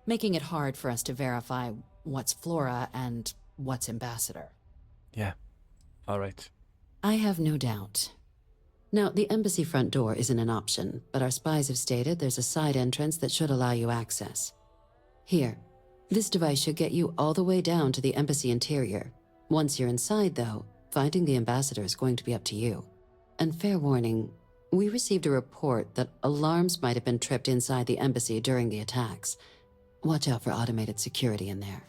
making it hard for us to verify what's flora and what's ambassador. Yeah, all right. I have no doubt. Now, the embassy front door isn't an option, but our spies have stated there's a side entrance that should allow you access. Here, this device should get you all the way down to the embassy interior. Once you're inside, though, finding the ambassador is going to be up to you. And fair warning, we received a report that alarms might have been tripped inside the embassy during the attacks. Watch out for automated security in there.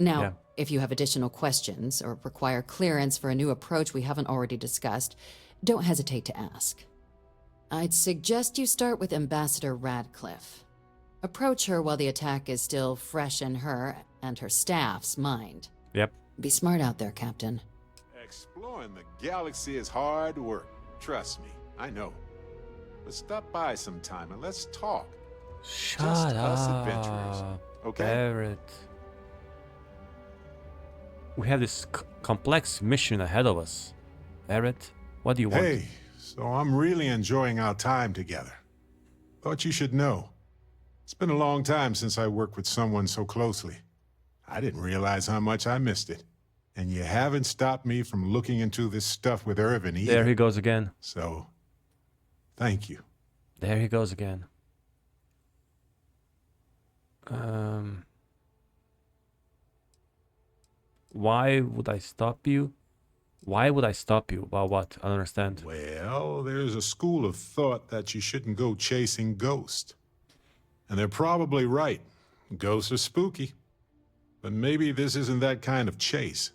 Now, if you have additional questions or require clearance for a new approach we haven't already discussed, don't hesitate to ask. I'd suggest you start with Ambassador Radcliffe. Approach her while the attack is still fresh in her and her staff's mind. Yep. Be smart out there, Captain. Exploring the galaxy is hard work. Trust me, I know. But stop by sometime and let's talk. Shut Just up, us adventurers, okay? Barrett. We have this complex mission ahead of us. Barrett, what do you want? Hey, so I'm really enjoying our time together. Thought you should know. It's been a long time since I worked with someone so closely. I didn't realize how much I missed it. And you haven't stopped me from looking into this stuff with Irvin either. There he goes again. So, thank you. There he goes again. Why would I stop you? Why would I stop you? About what? I don't understand. Well, there's a school of thought that you shouldn't go chasing ghosts. And they're probably right. Ghosts are spooky. But maybe this isn't that kind of chase.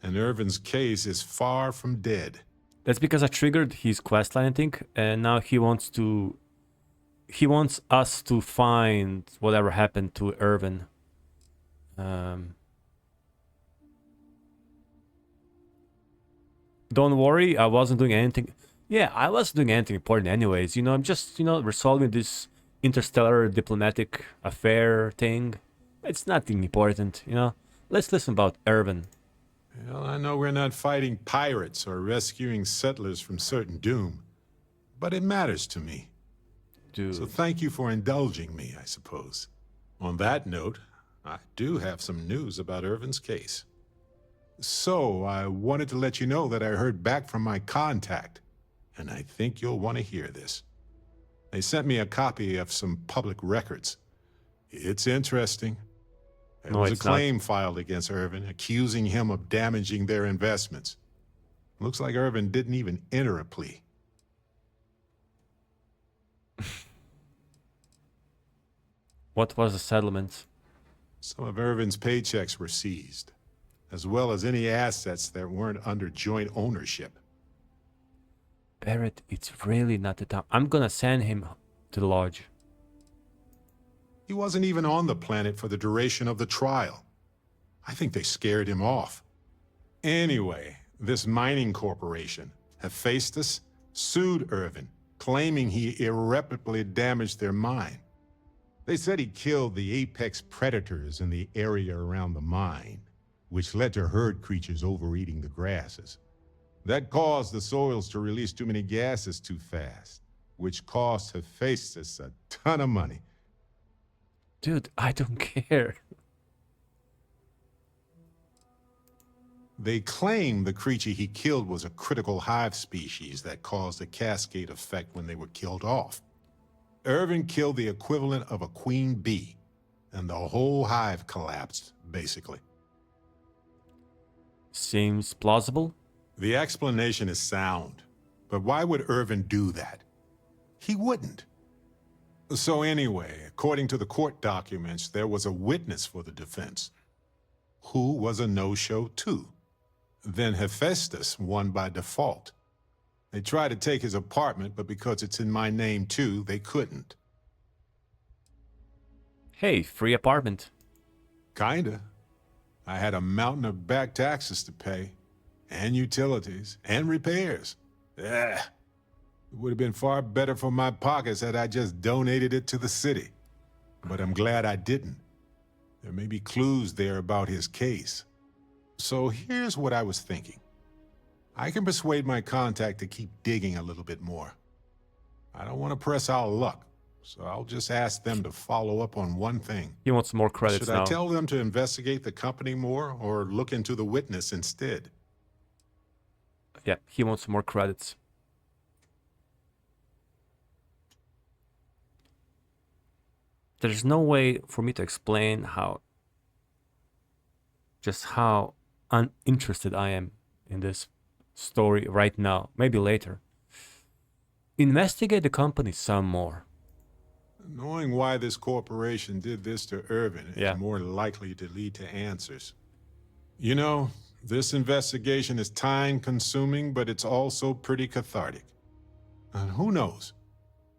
And Irvin's case is far from dead. That's because I triggered his questline, I think, and now he wants us to find whatever happened to Irvin. Don't worry, I wasn't doing anything. Yeah, I wasn't doing anything important anyways. You know, I'm just, resolving this interstellar diplomatic affair thing. It's nothing important, Let's listen about Irvin. Well, I know we're not fighting pirates or rescuing settlers from certain doom, but it matters to me. Dude. So thank you for indulging me, I suppose. On that note, I do have some news about Irvin's case. So, I wanted to let you know that I heard back from my contact, and I think you'll want to hear this. They sent me a copy of some public records. It's interesting. There was a claim filed against Irvin, accusing him of damaging their investments. Looks like Irvin didn't even enter a plea. What was the settlement? Some of Irvin's paychecks were seized, as well as any assets that weren't under joint ownership. Barrett, it's really not the time. I'm gonna send him to the lodge. He wasn't even on the planet for the duration of the trial. I think they scared him off. Anyway, this mining corporation, Hephaestus, sued Irvin, claiming he irreparably damaged their mine. They said he killed the apex predators in the area around the mine, which led to herd creatures overeating the grasses. That caused the soils to release too many gases too fast, which cost Hephaestus a ton of money. Dude, I don't care. They claim the creature he killed was a critical hive species that caused a cascade effect when they were killed off. Irvin killed the equivalent of a queen bee, and the whole hive collapsed, basically. Seems plausible. The explanation is sound, but why would Irvin do that? He wouldn't. So anyway, according to the court documents, there was a witness for the defense, who was a no-show too. Then Hephaestus won by default. They tried to take his apartment, but because it's in my name too, they couldn't. Hey, free apartment. Kinda. I had a mountain of back taxes to pay, and utilities, and repairs. Ugh. It would have been far better for my pockets had I just donated it to the city. But I'm glad I didn't. There may be clues there about his case. So here's what I was thinking. I can persuade my contact to keep digging a little bit more. I don't want to press our luck, so I'll just ask them to follow up on one thing. He wants more credits Should now. I tell them to investigate the company more, or look into the witness instead? Yeah, he wants more credits. There's no way for me to explain just how uninterested I am in this story right now. Maybe later. Investigate the company some more. Knowing why this corporation did this to Irvin Yeah. is more likely to lead to answers. You know, this investigation is time-consuming, but it's also pretty cathartic. And who knows?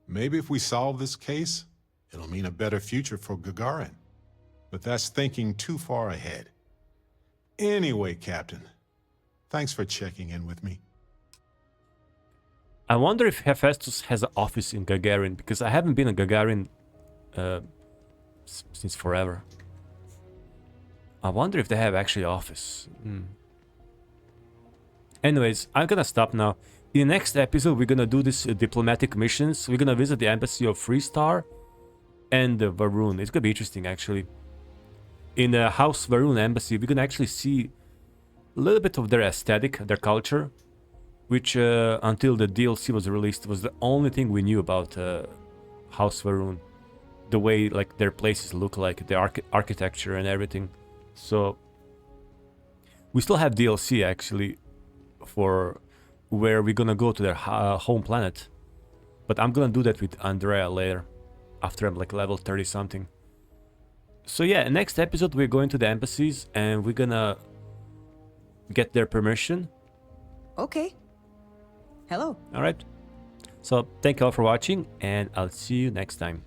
Maybe if we solve this case, it'll mean a better future for Gagarin. But that's thinking too far ahead. Anyway, Captain, thanks for checking in with me. I wonder if Hephaestus has an office in Gagarin, because I haven't been in Gagarin since forever. I wonder if they have actually an office. Anyways, I'm gonna stop now. In the next episode, we're gonna do this diplomatic missions. We're gonna visit the embassy of Freestar and Varun. It's gonna be interesting, actually. In the House Varun embassy, we're gonna actually see a little bit of their aesthetic, their culture, which until the DLC was released was the only thing we knew about House Varun. The way like their places look like, the architecture and everything. So we still have DLC actually for where we're gonna go to their home planet. But I'm gonna do that with Andrea later, after I'm like level 30 something. So yeah, next episode we're going to the embassies and we're gonna get their permission. Okay. Hello. Alright. So thank you all for watching and I'll see you next time.